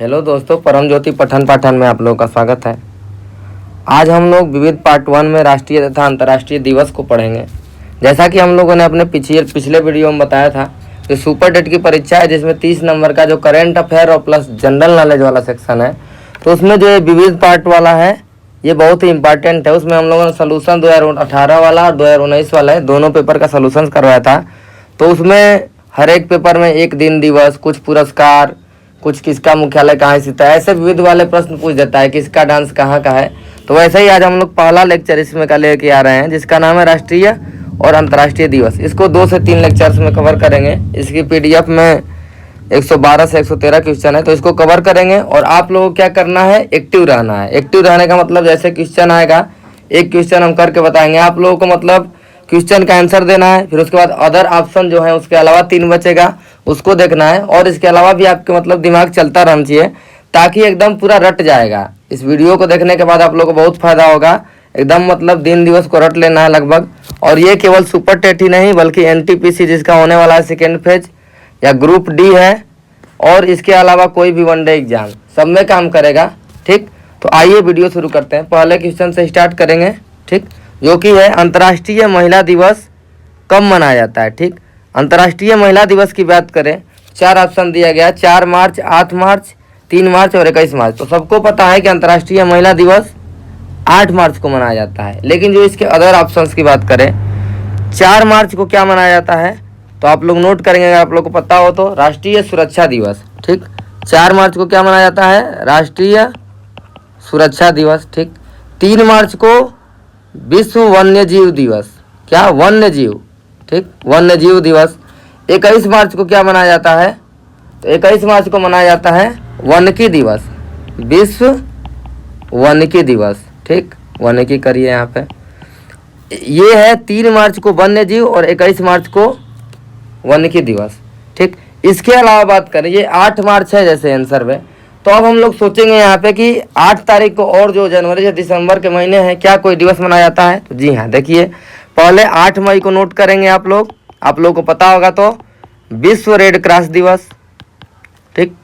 Hello दोस्तों, परम ज्योति पठन पाठन में आप लोगों का स्वागत है। आज हम लोग विविध पार्ट 1 में राष्ट्रीय तथा अंतर्राष्ट्रीय दिवस को पढ़ेंगे। जैसा कि हम लोगों ने अपने पिछले वीडियो में बताया था कि सुपर टेट की परीक्षा है जिसमें 30 नंबर का जो करेंट अफेयर और प्लस जनरल नॉलेज वाला सेक्शन है, तो उसमें जो ये विविध पार्ट वाला है ये बहुत ही इंपॉर्टेंट है। उसमें हम लोगों ने सोल्यूशन 2018 वाला और 2019 वाला है, दोनों पेपर का सोल्यूशन करवाया था। तो उसमें हर एक पेपर में एक दिन दिवस, कुछ पुरस्कार, कुछ किसका मुख्यालय कहाँ स्थित है, ऐसे विविध वाले प्रश्न पूछ देता है, किसका डांस कहाँ का है। तो वैसे ही आज हम लोग पहला लेक्चर इसमें का लेके आ रहे हैं जिसका नाम है राष्ट्रीय और अंतर्राष्ट्रीय दिवस। इसको 2 से 3 लेक्चर्स में कवर करेंगे। इसकी पीडीएफ में 112 से 113 क्वेश्चन है, तो इसको कवर करेंगे। और आप लोगों को क्या करना है, एक्टिव रहना है। एक्टिव रहने का मतलब जैसे क्वेश्चन आएगा, एक क्वेश्चन हम करके बताएंगे, आप लोगों को मतलब क्वेश्चन का आंसर देना है। फिर उसके बाद अदर ऑप्शन जो है उसके अलावा 3 बचेगा, उसको देखना है। और इसके अलावा भी आपके मतलब दिमाग चलता रहना चाहिए ताकि एकदम पूरा रट जाएगा। इस वीडियो को देखने के बाद आप लोगों को बहुत फायदा होगा। एकदम मतलब दिन दिवस को रट लेना है लगभग। और ये केवल सुपर टेट ही नहीं बल्कि एनटीपीसी जिसका होने वाला है सेकेंड फेज या ग्रुप डी है, और इसके अलावा कोई भी वनडे एग्जाम सब में काम करेगा। ठीक, तो आइए वीडियो शुरू करते हैं। पहले क्वेश्चन से स्टार्ट करेंगे, ठीक, जो कि है अंतर्राष्ट्रीय महिला दिवस कब मनाया जाता है। ठीक, अंतर्राष्ट्रीय महिला दिवस की बात करें, 4 ऑप्शन दिया गया, 4 मार्च, 8 मार्च, 3 मार्च और 21 मार्च। तो सबको पता है कि अंतर्राष्ट्रीय महिला दिवस 8 मार्च को मनाया जाता है। लेकिन जो इसके अदर ऑप्शंस की बात करें, 4 मार्च को क्या मनाया जाता है, तो आप लोग नोट करेंगे अगर आप लोग को पता हो तो, राष्ट्रीय सुरक्षा दिवस। ठीक, 4 मार्च को क्या मनाया जाता है, राष्ट्रीय सुरक्षा दिवस। ठीक, 3 मार्च को विश्व वन्य जीव दिवस, क्या, वन्य जीव, ठीक, वन्य जीव दिवस। 21 मार्च को क्या मनाया जाता है, तो 21 मार्च को मनाया जाता है वानिकी दिवस, विश्व वानिकी दिवस। ठीक, वानिकी करिए यहाँ पे। ये है 3 मार्च को वन्य जीव और 21 मार्च को वानिकी दिवस। ठीक, इसके अलावा बात करें, ये 8 मार्च है जैसे आंसर में, तो अब हम लोग सोचेंगे यहाँ पे कि 8 तारीख को और जो जनवरी से दिसंबर के महीने हैं क्या कोई दिवस मनाया जाता है। तो जी हाँ, देखिए पहले 8 मई को नोट करेंगे आप लोग को पता होगा तो विश्व रेड क्रॉस दिवस। ठीक,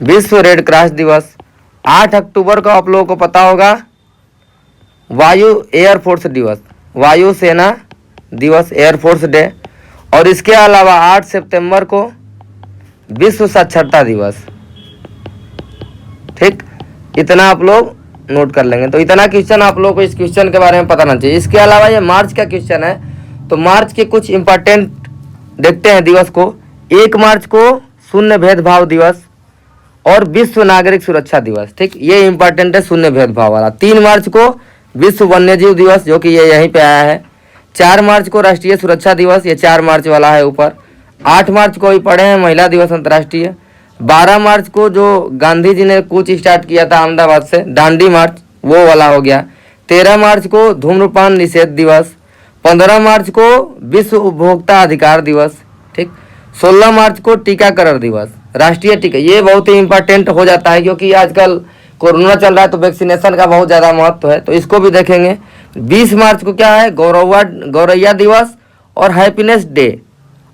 विश्व रेड क्रॉस दिवस। 8 अक्टूबर को आप लोगों को पता होगा वायु एयरफोर्स दिवस, वायु सेना दिवस, एयरफोर्स डे। और इसके अलावा 8 सितंबर को विश्व साक्षरता दिवस। ठीक, इतना आप लोग नोट कर लेंगे। तो इतना क्वेश्चन आप लोगों को इस क्वेश्चन के बारे में पता होना चाहिए। इसके अलावा ये मार्च का क्वेश्चन है, तो मार्च के कुछ इंपॉर्टेंट देखते हैं दिवस को। 1 मार्च को शून्य भेदभाव दिवस और विश्व नागरिक सुरक्षा दिवस। ठीक, ये इंपॉर्टेंट है शून्य भेदभाव वाला। 3 मार्च को विश्व वन्यजीव दिवस, जो कि ये यहीं पे आया है। 4 मार्च को राष्ट्रीय सुरक्षा दिवस, ये 4 मार्च वाला है ऊपर। 8 मार्च को ही पढ़े हैं महिला दिवस अंतर्राष्ट्रीय। 12 मार्च को जो गांधी जी ने कूच स्टार्ट किया था अहमदाबाद से, दांडी मार्च, वो वाला हो गया। 13 मार्च को धूम्रपान निषेध दिवस। 15 मार्च को विश्व उपभोक्ता अधिकार दिवस। ठीक, 16 मार्च को टीकाकरण दिवस, राष्ट्रीय टीका। ये बहुत ही इंपॉर्टेंट हो जाता है क्योंकि आजकल कोरोना चल रहा है तो वैक्सीनेशन का बहुत ज़्यादा महत्व है, तो इसको भी देखेंगे। 20 मार्च को क्या है, गौरैया दिवस और हैप्पीनेस डे।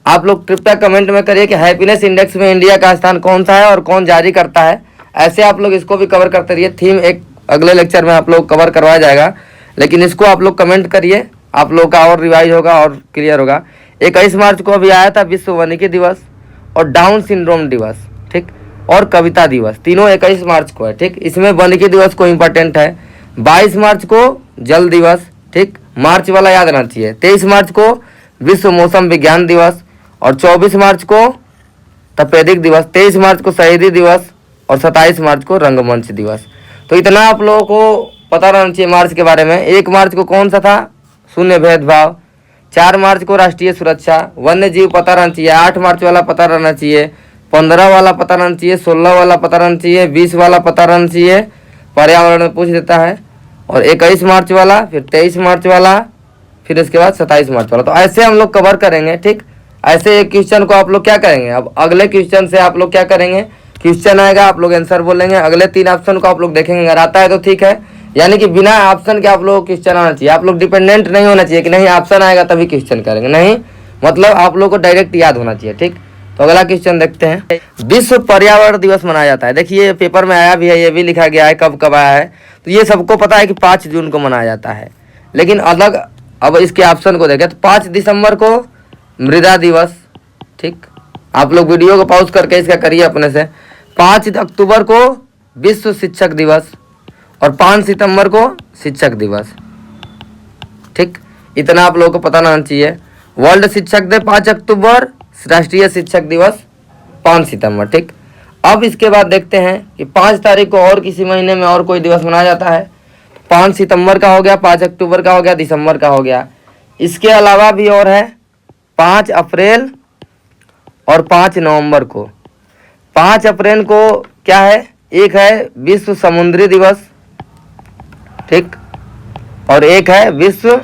आप लोग कृपया कमेंट में करिए कि हैप्पीनेस इंडेक्स में इंडिया का स्थान कौन सा है और कौन जारी करता है। ऐसे आप लोग इसको भी कवर करते रहिए। थीम एक अगले लेक्चर में आप लोग कवर करवाया जाएगा, लेकिन इसको आप लोग कमेंट करिए, आप लोग का और रिवाइज होगा और क्लियर होगा। 21 मार्च को अभी आया था विश्व वानिकी दिवस और डाउन सिंड्रोम दिवस। ठीक, और कविता दिवस, तीनों 21 मार्च को है। ठीक, इसमें वानिकी दिवस को इम्पोर्टेंट है। 22 मार्च को जल दिवस। ठीक, मार्च वाला याद रहना चाहिए। 23 मार्च को विश्व मौसम विज्ञान दिवस और 24 मार्च को तपेदिक दिवस। 23 मार्च को शहीदी दिवस और 27 मार्च को रंगमंच दिवस। तो इतना आप लोगों को पता रहना चाहिए मार्च के बारे में। 1 मार्च को कौन सा था, शून्य भेदभाव। 4 मार्च को राष्ट्रीय सुरक्षा, वन्य जीव पता रहना चाहिए। 8 मार्च वाला पता रहना चाहिए, 15 वाला पता रहना चाहिए, 16 वाला पता रहना चाहिए, 20 वाला पता रहना चाहिए, पर्यावरण में पूछ देता है, और 21 मार्च वाला, फिर 23 मार्च वाला, फिर इसके बाद 27 मार्च वाला। तो ऐसे हम लोग कवर करेंगे। ठीक, ऐसे एक क्वेश्चन को आप लोग क्या करेंगे, अब अगले क्वेश्चन से आप लोग क्या करेंगे, क्वेश्चन आएगा आप लोग आंसर बोलेंगे। अगले 3 ऑप्शन को आप लोग देखेंगे, अगर आता है तो ठीक है, यानी कि बिना ऑप्शन के आप लोग क्वेश्चन आना चाहिए। आप लोग डिपेंडेंट नहीं होना चाहिए कि नहीं ऑप्शन आएगा तभी क्वेश्चन करेंगे, नहीं, मतलब आप लोग को डायरेक्ट याद होना चाहिए। ठीक, तो अगला क्वेश्चन देखते हैं। विश्व पर्यावरण दिवस मनाया जाता है। देखिए ये पेपर में आया भी है, ये भी लिखा गया है कब कब आया है। तो ये सबको पता है कि 5 जून को मनाया जाता है, लेकिन अलग अब इसके ऑप्शन को देखें तो 5 दिसंबर को मृदा दिवस, ठीक, आप लोग वीडियो को पॉज करके इसका करिए अपने से। 5 अक्टूबर को विश्व शिक्षक दिवस और 5 सितंबर को शिक्षक दिवस, ठीक, इतना आप लोगों को पता होना चाहिए। वर्ल्ड शिक्षक डे 5 अक्टूबर, राष्ट्रीय शिक्षक दिवस 5 सितंबर, ठीक। अब इसके बाद देखते हैं कि 5 तारीख को और किसी महीने में और कोई दिवस मनाया जाता है। 5 सितंबर का हो गया, 5 अक्टूबर का हो गया, दिसंबर का हो गया। इसके अलावा भी और है 5 अप्रैल और 5 नवंबर को। 5 अप्रैल को क्या है, एक है विश्व समुद्री दिवस, ठीक, और एक है विश्व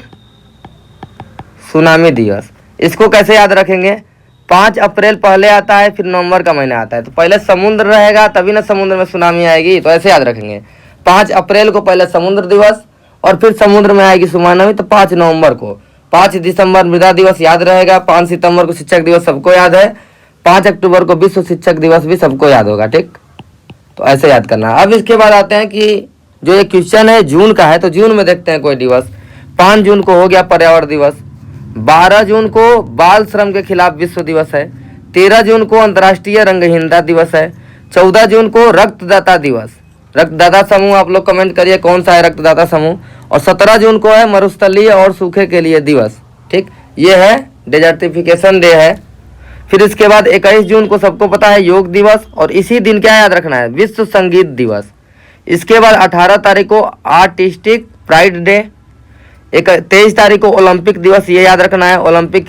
सुनामी दिवस। इसको कैसे याद रखेंगे, 5 अप्रैल पहले आता है, फिर नवंबर का महीना आता है, तो पहले समुद्र रहेगा तभी ना समुद्र में सुनामी आएगी, तो ऐसे याद रखेंगे। 5 अप्रैल को पहले समुद्र दिवस और फिर समुद्र में आएगी सुनामी, तो 5 नवंबर को। 5 दिसंबर मृदा दिवस याद रहेगा, 5 सितंबर को शिक्षक दिवस सबको याद है, 5 अक्टूबर को विश्व शिक्षक दिवस भी सबको याद होगा, ठीक, तो ऐसे याद करना। अब इसके बाद आते हैं कि जो ये क्वेश्चन है जून का है, तो जून में देखते हैं कोई दिवस। 5 जून को हो गया पर्यावरण दिवस, 12 जून को बाल श्रम के खिलाफ विश्व दिवस है, 13 जून को अंतर्राष्ट्रीय रंगहीनता दिवस है, 14 जून को रक्तदाता दिवस, रक्तदाता समूह आप लोग कमेंट करिए कौन सा है रक्तदाता समूह, और 17 जून को है मरुस्थलीय और सूखे के लिए दिवस, ठीक, ये है डेजर्टिफिकेशन डे है। फिर इसके बाद 21 जून को सबको पता है योग दिवस, और इसी दिन क्या याद रखना है, विश्व संगीत दिवस। इसके बाद 18 तारीख को आर्टिस्टिक प्राइड डे, 23 तारीख को ओलंपिक दिवस, ये याद रखना है। ओलंपिक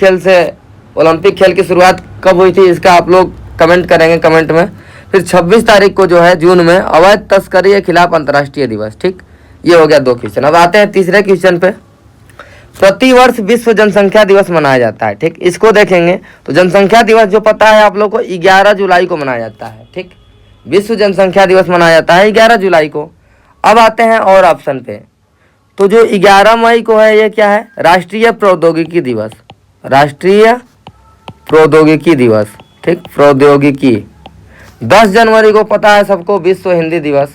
खेल की शुरुआत कब हुई थी इसका आप लोग कमेंट करेंगे कमेंट में। फिर 26 तारीख को जो है जून में अवैध तस्करी के खिलाफ अंतर्राष्ट्रीय दिवस, ठीक, ये हो गया 2 क्वेश्चन। अब आते हैं तीसरे क्वेश्चन पे। प्रतिवर्ष विश्व जनसंख्या दिवस मनाया जाता है, ठीक, इसको देखेंगे तो जनसंख्या दिवस जो पता है आप लोग को 11 जुलाई को मनाया जाता है, ठीक, विश्व जनसंख्या दिवस मनाया जाता है 11 जुलाई को। अब आते हैं और ऑप्शन पे, तो जो 11 मई को है ये क्या है, राष्ट्रीय प्रौद्योगिकी दिवस, राष्ट्रीय प्रौद्योगिकी दिवस, ठीक, प्रौद्योगिकी। 10 जनवरी को पता है सबको विश्व हिंदी दिवस।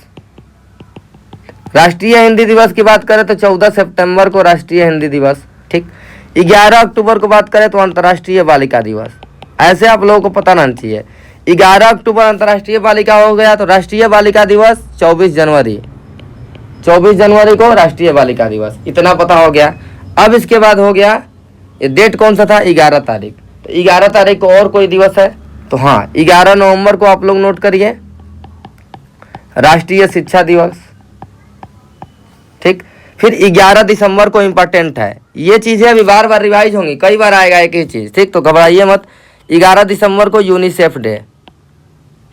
राष्ट्रीय हिंदी दिवस की बात करें तो 14 सितंबर को राष्ट्रीय हिंदी दिवस, ठीक। 11 अक्टूबर को बात करें तो अंतर्राष्ट्रीय बालिका दिवस। ऐसे आप लोगों को पता होना चाहिए। 11 अक्टूबर अंतर्राष्ट्रीय बालिका हो गया, तो राष्ट्रीय बालिका दिवस 24 जनवरी को राष्ट्रीय बालिका दिवस, इतना पता हो गया। अब इसके बाद हो गया ये डेट कौन सा था, 11 तारीख, तो 11 तारीख को और कोई दिवस है, तो हाँ 11 नवंबर को आप लोग नोट करिए राष्ट्रीय शिक्षा दिवस, ठीक। फिर 11 दिसंबर को इम्पोर्टेंट है, ये चीज़ें अभी बार बार रिवाइज होंगी, कई बार आएगा एक ही चीज़, ठीक, तो घबराइए मत। 11 दिसंबर को यूनिसेफ डे,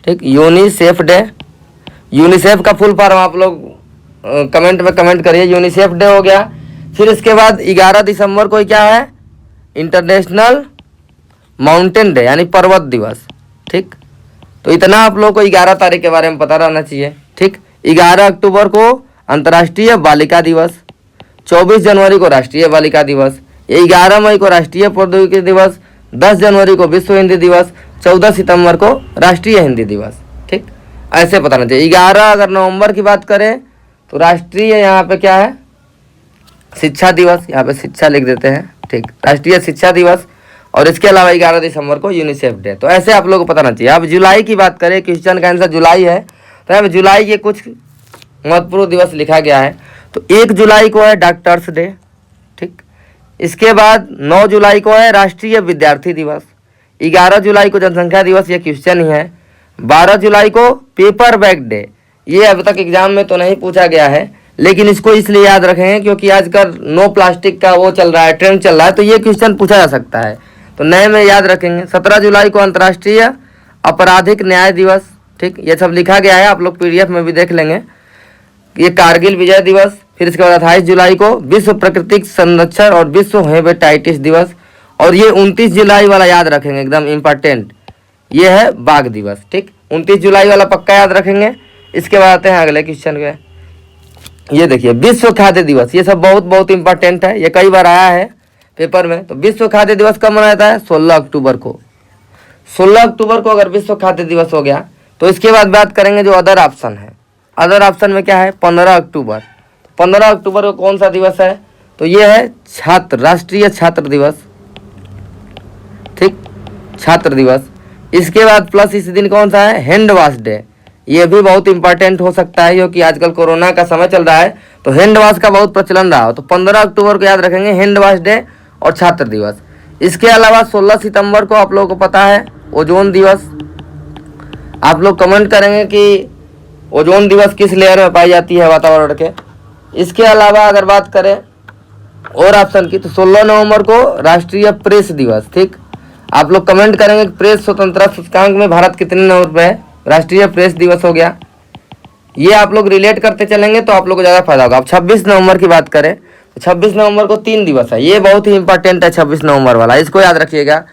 ठीक, यूनिसेफ डे, यूनिसेफ का फुल फॉर्म आप लोग कमेंट में कमेंट करिए, यूनिसेफ डे हो गया। फिर इसके बाद 11 दिसंबर को क्या है, इंटरनेशनल माउंटेन डे यानी पर्वत दिवस, ठीक, तो इतना आप लोग को 11 तारीख के बारे में पता रहना चाहिए, ठीक। 11 अक्टूबर को अंतर्राष्ट्रीय बालिका दिवस, 24 जनवरी को राष्ट्रीय बालिका दिवस, 11 मई को राष्ट्रीय प्रौद्योगिकी दिवस, 10 जनवरी को विश्व हिंदी दिवस, 14 सितंबर को राष्ट्रीय हिंदी दिवस, ठीक, ऐसे पता रहना चाहिए। 11 अगर नवंबर की बात करें तो राष्ट्रीय यहाँ पे क्या है, शिक्षा दिवस, यहाँ पे शिक्षा लिख देते हैं, ठीक, राष्ट्रीय शिक्षा दिवस, और इसके अलावा 11 दिसंबर को यूनिसेफ डे, तो ऐसे आप लोगों को पता होना चाहिए। अब जुलाई की बात करें, क्वेश्चन का आंसर जुलाई है, तो यहाँ पे जुलाई के कुछ महत्वपूर्ण दिवस लिखा गया है। तो 1 जुलाई को है डॉक्टर्स डे, ठीक, इसके बाद 9 जुलाई को है राष्ट्रीय विद्यार्थी दिवस, 11 जुलाई को जनसंख्या दिवस, ये क्वेश्चन ही है, 12 जुलाई को पेपर बैग डे, ये अभी तक एग्जाम में तो नहीं पूछा गया है, लेकिन इसको इसलिए याद रखेंगे क्योंकि आजकल नो प्लास्टिक का वो चल रहा है, ट्रेंड चल रहा है, तो ये क्वेश्चन पूछा जा सकता है, तो नए में याद रखेंगे। 17 जुलाई को अंतर्राष्ट्रीय आपराधिक न्याय दिवस, ठीक, ये सब लिखा गया है, आप लोग PDF में भी देख लेंगे। ये कारगिल विजय दिवस। फिर इसके बाद 28 जुलाई को विश्व प्राकृतिक संरक्षण और विश्व हेपेटाइटिस दिवस, और ये 29 जुलाई वाला याद रखेंगे, एकदम इम्पोर्टेंट, ये है बाघ दिवस, ठीक, 29 जुलाई वाला पक्का याद रखेंगे। इसके बाद आते हैं अगले क्वेश्चन पे, ये देखिए विश्व खाद्य दिवस, ये सब बहुत बहुत इंपॉर्टेंट है, ये कई बार आया है पेपर में। तो विश्व खाद्य दिवस कब मनाया जाता है, 16 अक्टूबर को। 16 अक्टूबर को अगर विश्व खाद्य दिवस हो गया तो इसके बाद बात करेंगे जो अदर ऑप्शन है। अदर ऑप्शन में क्या है, 15 अक्टूबर। 15 अक्टूबर को कौन सा दिवस है, तो ये है राष्ट्रीय छात्र दिवस, ठीक, छात्र दिवस। इसके बाद प्लस इस दिन कौन सा है, हैंड वॉश डे। ये भी बहुत इंपॉर्टेंट हो सकता है क्योंकि आजकल कोरोना का समय चल रहा है तो हैंड वॉश का बहुत प्रचलन रहा हो, तो 15 अक्टूबर को याद रखेंगे हैंड वॉश डे और छात्र दिवस। इसके अलावा 16 सितंबर को आप लोगों को पता है ओजोन दिवस। आप लोग कमेंट करेंगे कि ओजोन दिवस किस लेयर में पाई जाती है वातावरण के। इसके अलावा अगर बात करें और ऑप्शन की तो 16 नवंबर को राष्ट्रीय प्रेस दिवस, ठीक। आप लोग कमेंट करेंगे कि प्रेस स्वतंत्रता सूचकांक में भारत कितने नंबर पे है, राष्ट्रीय प्रेस दिवस हो गया। ये आप लोग रिलेट करते चलेंगे तो आप लोग को ज़्यादा फायदा होगा। अब 26 नवंबर की बात करें तो 26 नवंबर को 3 दिवस है, ये बहुत ही इंपॉर्टेंट है 26 नवंबर वाला, इसको याद रखिएगा।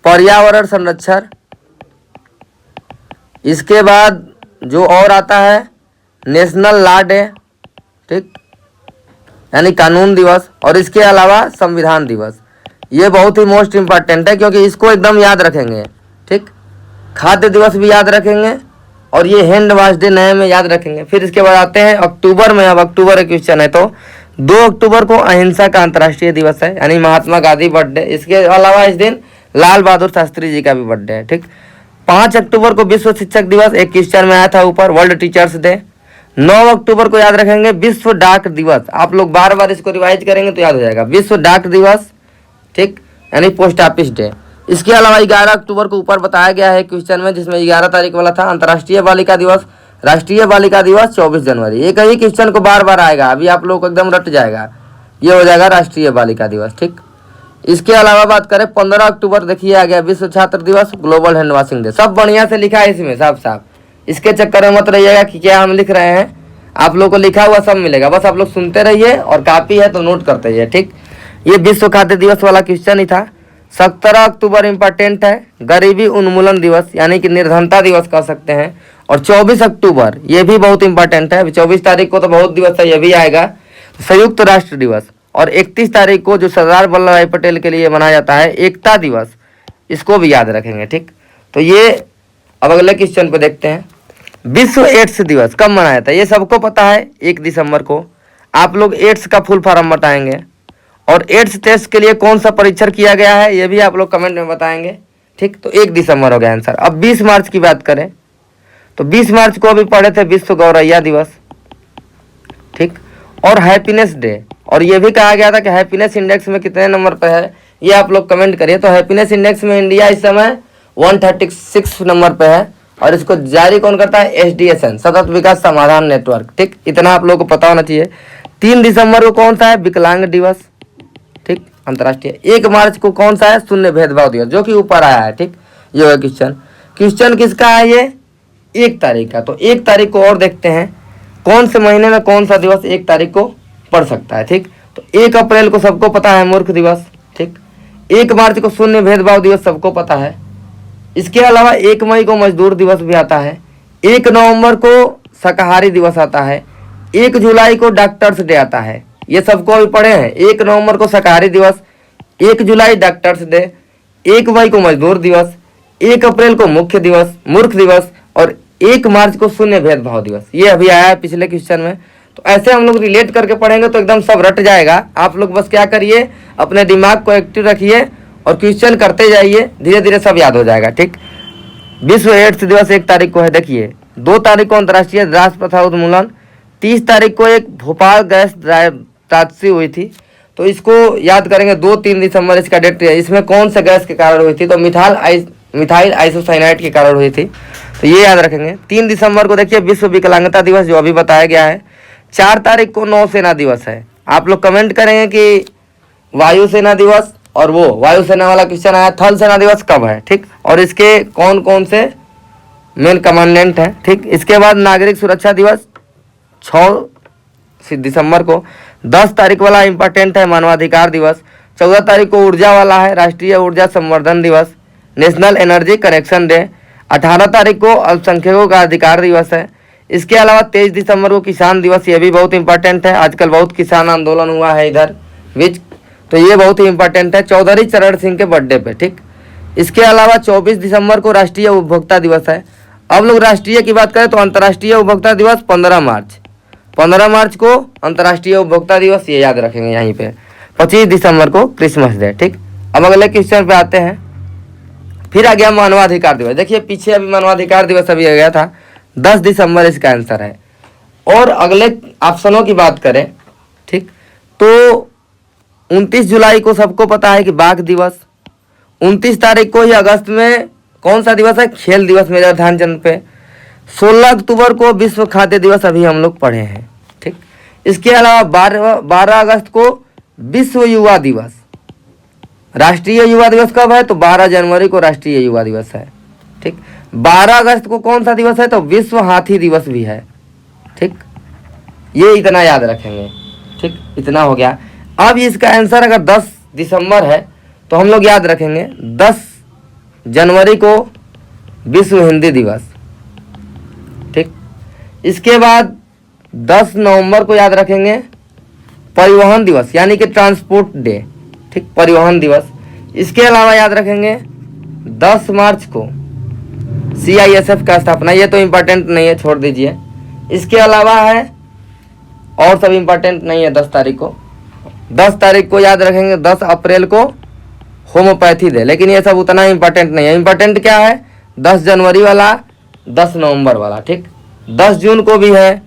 पर्यावरण संरक्षण, इसके बाद जो और आता है नेशनल लॉ डे, ठीक, यानी कानून दिवस, और इसके अलावा संविधान दिवस। ये बहुत ही मोस्ट इम्पॉर्टेंट है क्योंकि इसको एकदम याद रखेंगे, ठीक। खाद्य दिवस भी याद रखेंगे और ये हैंड वॉश डे नए में याद रखेंगे। फिर इसके बाद आते हैं अक्टूबर में। अब अक्टूबर एक क्वेश्चन है तो 2 अक्टूबर को अहिंसा का अंतर्राष्ट्रीय दिवस है, यानी महात्मा गांधी बर्थडे। इसके अलावा इस दिन लाल बहादुर शास्त्री जी का भी बर्थडे है, ठीक। 5 अक्टूबर को विश्व शिक्षक दिवस, एक क्वेश्चन में आया था ऊपर, वर्ल्ड टीचर्स डे। 9 अक्टूबर को याद रखेंगे विश्व डाक दिवस। आप लोग बार बार इसको रिवाइज करेंगे तो याद हो जाएगा, विश्व डाक दिवस, ठीक, यानी पोस्ट ऑफिस डे। इसके अलावा 11 अक्टूबर को ऊपर बताया गया है क्वेश्चन में, जिसमें 11 तारीख वाला था अंतर्राष्ट्रीय बालिका दिवस। राष्ट्रीय बालिका दिवस 24 जनवरी। एक ही क्वेश्चन को बार बार आएगा, अभी आप लोग को एकदम रट जाएगा, ये हो जाएगा राष्ट्रीय बालिका दिवस, ठीक। इसके अलावा बात करें 15 अक्टूबर, देखिए आ गया विश्व छात्र दिवस, ग्लोबल हैंड वॉशिंग डे। सब बढ़िया से लिखा है इसमें, साफ साफ। इसके चक्कर में मत रहिएगा कि क्या हम लिख रहे हैं, आप लोग को लिखा हुआ सब मिलेगा, बस आप लोग सुनते रहिए और कॉपी है तो नोट करते रहिए, ठीक। ये विश्व खाद्य दिवस वाला क्वेश्चन ही था। 17 अक्टूबर इंपॉर्टेंट है, गरीबी उन्मूलन दिवस, यानी कि निर्धनता दिवस कह सकते हैं। और 24 अक्टूबर ये भी बहुत इंपॉर्टेंट है, 24 तारीख को तो बहुत दिवस है, ये भी आएगा, संयुक्त राष्ट्र दिवस। और 31 तारीख को जो सरदार वल्लभ भाई पटेल के लिए मनाया जाता है एकता दिवस, इसको भी याद रखेंगे, ठीक। तो ये अब अगले क्वेश्चन पे देखते हैं। विश्व एड्स दिवस कब मनाया था, ये सबको पता है, 1 दिसंबर को। आप लोग एड्स का फुल फॉर्म बताएंगे और एड्स टेस्ट के लिए कौन सा परीक्षण किया गया है ये भी आप लोग कमेंट में बताएंगे, ठीक। तो 1 दिसंबर हो गया आंसर। अब 20 मार्च की बात करें तो 20 मार्च को अभी पढ़े थे विश्व गौरैया दिवस, ठीक, और हैप्पीनेस डे। और ये भी कहा गया था कि हैप्पीनेस इंडेक्स में कितने नंबर पर है, ये आप लोग कमेंट करिए। तो हैप्पीनेस इंडेक्स में इंडिया इस समय 136 नंबर पे है और इसको जारी कौन करता है, SDSN, सतत विकास समाधान नेटवर्क, ठीक। इतना आप लोग को पता होना चाहिए। 3 दिसंबर को कौन सा है, विकलांग दिवस, ठीक, अंतर्राष्ट्रीय। 1 मार्च को कौन सा है, शून्य भेदभाव दिवस, जो कि ऊपर आया है, ठीक। ये है क्वेश्चन किसका है, ये 1 तारीख का। तो 1 तारीख को और देखते हैं कौन से महीने में कौन सा दिवस 1 तारीख को पड़ सकता है, ठीक। तो 1 अप्रैल को सबको पता है मूर्ख दिवस, ठीक। 1 मार्च को शून्य भेदभाव दिवस सबको पता है। इसके अलावा 1 मई को मजदूर दिवस भी आता है। 1 नवंबर को शाकाहारी दिवस आता है। 1 जुलाई को डॉक्टर्स डे आता है, ये सबको अभी पढ़े हैं। 1 नवंबर को शाकाहारी दिवस, 1 जुलाई डॉक्टर्स डे, 1 मई को मजदूर दिवस, 1 अप्रैल को मुख्य दिवस मूर्ख दिवस और 1 मार्च को शून्य भेदभाव दिवस। ये अभी आया है पिछले क्वेश्चन में। तो ऐसे हम लोग रिलेट करके पढ़ेंगे तो एकदम सब रट जाएगा। आप लोग बस क्या करिए, अपने दिमाग को एक्टिव रखिए और क्वेश्चन करते जाइए, धीरे धीरे सब याद हो जाएगा, ठीक। विश्व एड्स दिवस 1 तारीख को है, देखिए। 2 तारीख को अंतर्राष्ट्रीय द्रास प्रथा उन्मूलन। 30 तारीख को एक भोपाल गैस त्रासदी हुई थी, तो इसको याद करेंगे। 2-3 दिसंबर इसका डेट है। इसमें कौन से गैस के कारण हुई थी, तो मिथाइल आइसोसाइनाइड के कारण हुई थी, तो ये याद रखेंगे। 3 दिसंबर को देखिए विश्व विकलांगता दिवस, जो अभी बताया गया है। 4 तारीख को नौसेना दिवस है। आप लोग कमेंट करेंगे कि वायुसेना दिवस, और वो वायुसेना वाला क्वेश्चन आया, थल सेना दिवस कब है, ठीक, और इसके कौन कौन से मेन कमांडेंट हैं, ठीक। इसके बाद नागरिक सुरक्षा दिवस 6 दिसंबर को। 10 तारीख वाला इंपॉर्टेंट है मानवाधिकार दिवस। 14 तारीख को ऊर्जा वाला है राष्ट्रीय ऊर्जा संवर्धन दिवस, नेशनल एनर्जी कनेक्शन डे। 18 तारीख को अल्पसंख्यकों का अधिकार दिवस है। इसके अलावा 23 दिसंबर को किसान दिवस, ये भी बहुत इंपॉर्टेंट है। आजकल बहुत किसान आंदोलन हुआ है इधर बीच, तो ये बहुत ही इंपॉर्टेंट है। चौधरी चरण सिंह के बर्थडे पे, ठीक। इसके अलावा 24 दिसंबर को राष्ट्रीय उपभोक्ता दिवस है। अब लोग राष्ट्रीय की बात करें तो अंतर्राष्ट्रीय उपभोक्ता दिवस 15 मार्च, 15 मार्च को अंतर्राष्ट्रीय उपभोक्ता दिवस, ये याद रखेंगे यहीं पे। 25 दिसंबर को क्रिसमस डे। ठीक, अब अगले क्वेश्चन पे आते हैं। फिर आ गया मानवाधिकार दिवस। देखिए पीछे अभी मानवाधिकार दिवस अभी आ गया था, 10 दिसंबर इसका आंसर है। और अगले ऑप्शनों की बात करें, ठीक, तो 29 जुलाई को सबको पता है कि बाघ दिवस। 29 तारीख को ही अगस्त में कौन सा दिवस है? खेल दिवस, मेजर ध्यानचंद पे। 16 अक्टूबर को विश्व खाद्य दिवस अभी हम लोग पढ़े हैं। ठीक, इसके अलावा 12 अगस्त को विश्व युवा दिवस। राष्ट्रीय युवा दिवस कब है? तो 12 जनवरी को राष्ट्रीय युवा दिवस है। ठीक, 12 अगस्त को कौन सा दिवस है? तो विश्व हाथी दिवस भी है। ठीक, ये इतना याद रखेंगे। ठीक, इतना हो गया। अब इसका आंसर अगर 10 दिसंबर है तो हम लोग याद रखेंगे 10 जनवरी को विश्व हिंदी दिवस। ठीक, इसके बाद 10 नवंबर को याद रखेंगे परिवहन दिवस, यानी कि ट्रांसपोर्ट डे। ठीक, परिवहन दिवस। इसके अलावा याद रखेंगे 10 मार्च को CISF का स्थापना। ये तो इम्पोर्टेंट नहीं है, छोड़ दीजिए। इसके अलावा है और सब इम्पोर्टेंट नहीं है। 10 तारीख को, 10 तारीख को याद रखेंगे 10 अप्रैल को होम्योपैथी डे, लेकिन ये सब उतना इम्पोर्टेंट नहीं है। इम्पोर्टेंट क्या है? 10 जनवरी वाला, 10 नवंबर वाला। ठीक, 10 जून को भी है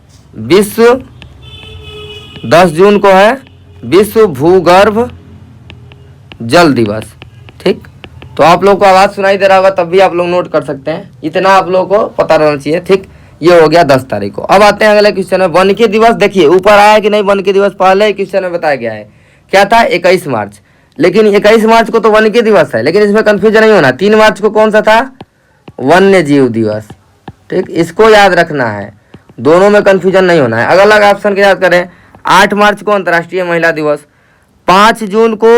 10 जून को है विश्व भूगर्भ जल दिवस। ठीक, तो आप लोग को आवाज़ सुनाई दे रहा होगा, तब भी आप लोग नोट कर सकते हैं। इतना आप लोगों को पता रहना चाहिए। ठीक, ये हो गया 10 तारीख को। अब आते हैं अगले क्वेश्चन में। वानिकी दिवस, देखिए ऊपर आया है कि नहीं वानिकी दिवस? पहले क्वेश्चन में बताया गया है, क्या था? 21 मार्च। लेकिन 21 मार्च को तो वानिकी दिवस है, लेकिन इसमें कंफ्यूजन नहीं होना। 3 मार्च को कौन सा था? वन्य जीव दिवस। ठीक, इसको याद रखना है, दोनों में कंफ्यूजन नहीं होना है। अगला ऑप्शन की याद करें, 8 मार्च को अंतर्राष्ट्रीय महिला दिवस, 5 जून को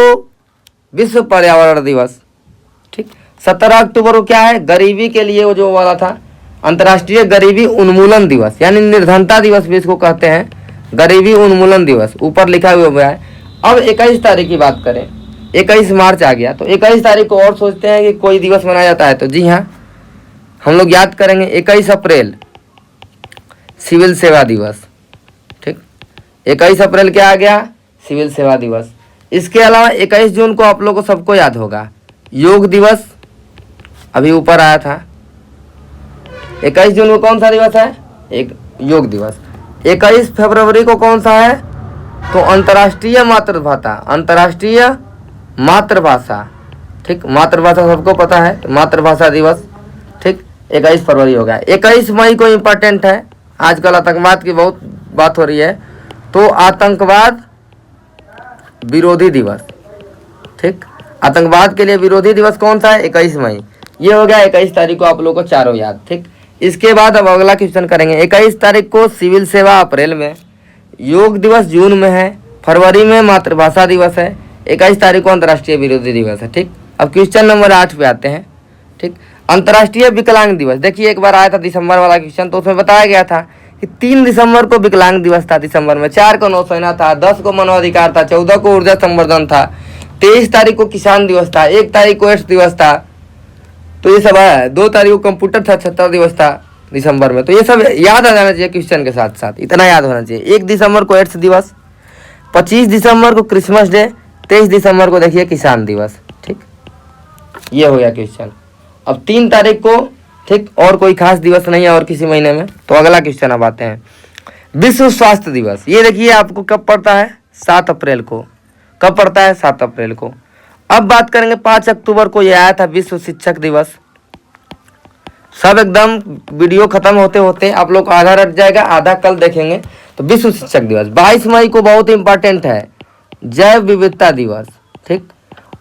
विश्व पर्यावरण दिवस। ठीक, 17 अक्टूबर को क्या है? गरीबी के लिए वो जो वाला था, अंतर्राष्ट्रीय गरीबी उन्मूलन दिवस, यानी निर्धनता दिवस भी इसको कहते हैं, गरीबी उन्मूलन दिवस, ऊपर लिखा हुआ है। अब 21 तारीख की बात करें, 21 मार्च आ गया, तो 21 तारीख को और सोचते हैं कि कोई दिवस मनाया जाता है, तो जी हाँ, हम लोग याद करेंगे 21 अप्रैल सिविल सेवा दिवस। ठीक, 21 अप्रैल क्या आ गया? सिविल सेवा दिवस। इसके अलावा 21 जून को आप लोगों को सबको याद होगा योग दिवस, अभी ऊपर आया था। 21 जून को कौन सा दिवस है? एक योग दिवस। 21 फरवरी को कौन सा है? तो अंतर्राष्ट्रीय मातृभाषा, अंतर्राष्ट्रीय मातृभाषा। ठीक, मातृभाषा सबको पता है, मातृभाषा दिवस। ठीक, 21 फरवरी हो गया। 21 मई को इम्पोर्टेंट है, आजकल आतंकवाद की बहुत बात हो रही है, तो आतंकवाद विरोधी दिवस। ठीक, आतंकवाद के लिए विरोधी दिवस कौन सा है? 21 मई। ये हो गया 21 तारीख को, आप लोगों को चारों याद। ठीक, इसके बाद अब अगला क्वेश्चन करेंगे। 21 तारीख को सिविल सेवा अप्रैल में, योग दिवस जून में है, फरवरी में मातृभाषा दिवस है, 21 तारीख को अंतर्राष्ट्रीय विरोधी दिवस है। ठीक, अब क्वेश्चन नंबर 8 पे आते हैं। ठीक, अंतर्राष्ट्रीय विकलांग दिवस। देखिए एक बार आया था दिसंबर वाला क्वेश्चन, तो उसमें बताया गया था कि 3 दिसंबर को विकलांग दिवस था दिसंबर में, 4 को नौसेना था, 10 को मानवाधिकार था, 14 को ऊर्जा संवर्धन था, 23 तारीख को किसान दिवस था, 1 तारीख को एड्स दिवस था, तो ये सब है। 2 तारीख को कंप्यूटर छात्रता दिवस था दिसंबर में, तो ये सब याद आ जाना चाहिए क्वेश्चन के साथ साथ, इतना याद होना चाहिए। 1 दिसंबर को एड्स दिवस, 25 दिसंबर को क्रिसमस डे, 23 दिसंबर को देखिए किसान दिवस। ठीक, ये हो गया क्वेश्चन। अब 3 तारीख को, ठीक, और कोई खास दिवस नहीं है और किसी महीने में, तो अगला क्वेश्चन अब आते हैं। विश्व स्वास्थ्य दिवस, ये देखिए आपको कब पड़ता है? 7 अप्रैल को। कब पड़ता है? 7 अप्रैल को। अब बात करेंगे 5 अक्टूबर को ये आया था विश्व शिक्षक दिवस। सब एकदम वीडियो खत्म होते होते आप लोग आधा रट जाएगा, आधा कल देखेंगे। तो विश्व शिक्षक दिवस 22 मई को बहुत इंपॉर्टेंट है, जैव विविधता दिवस। ठीक,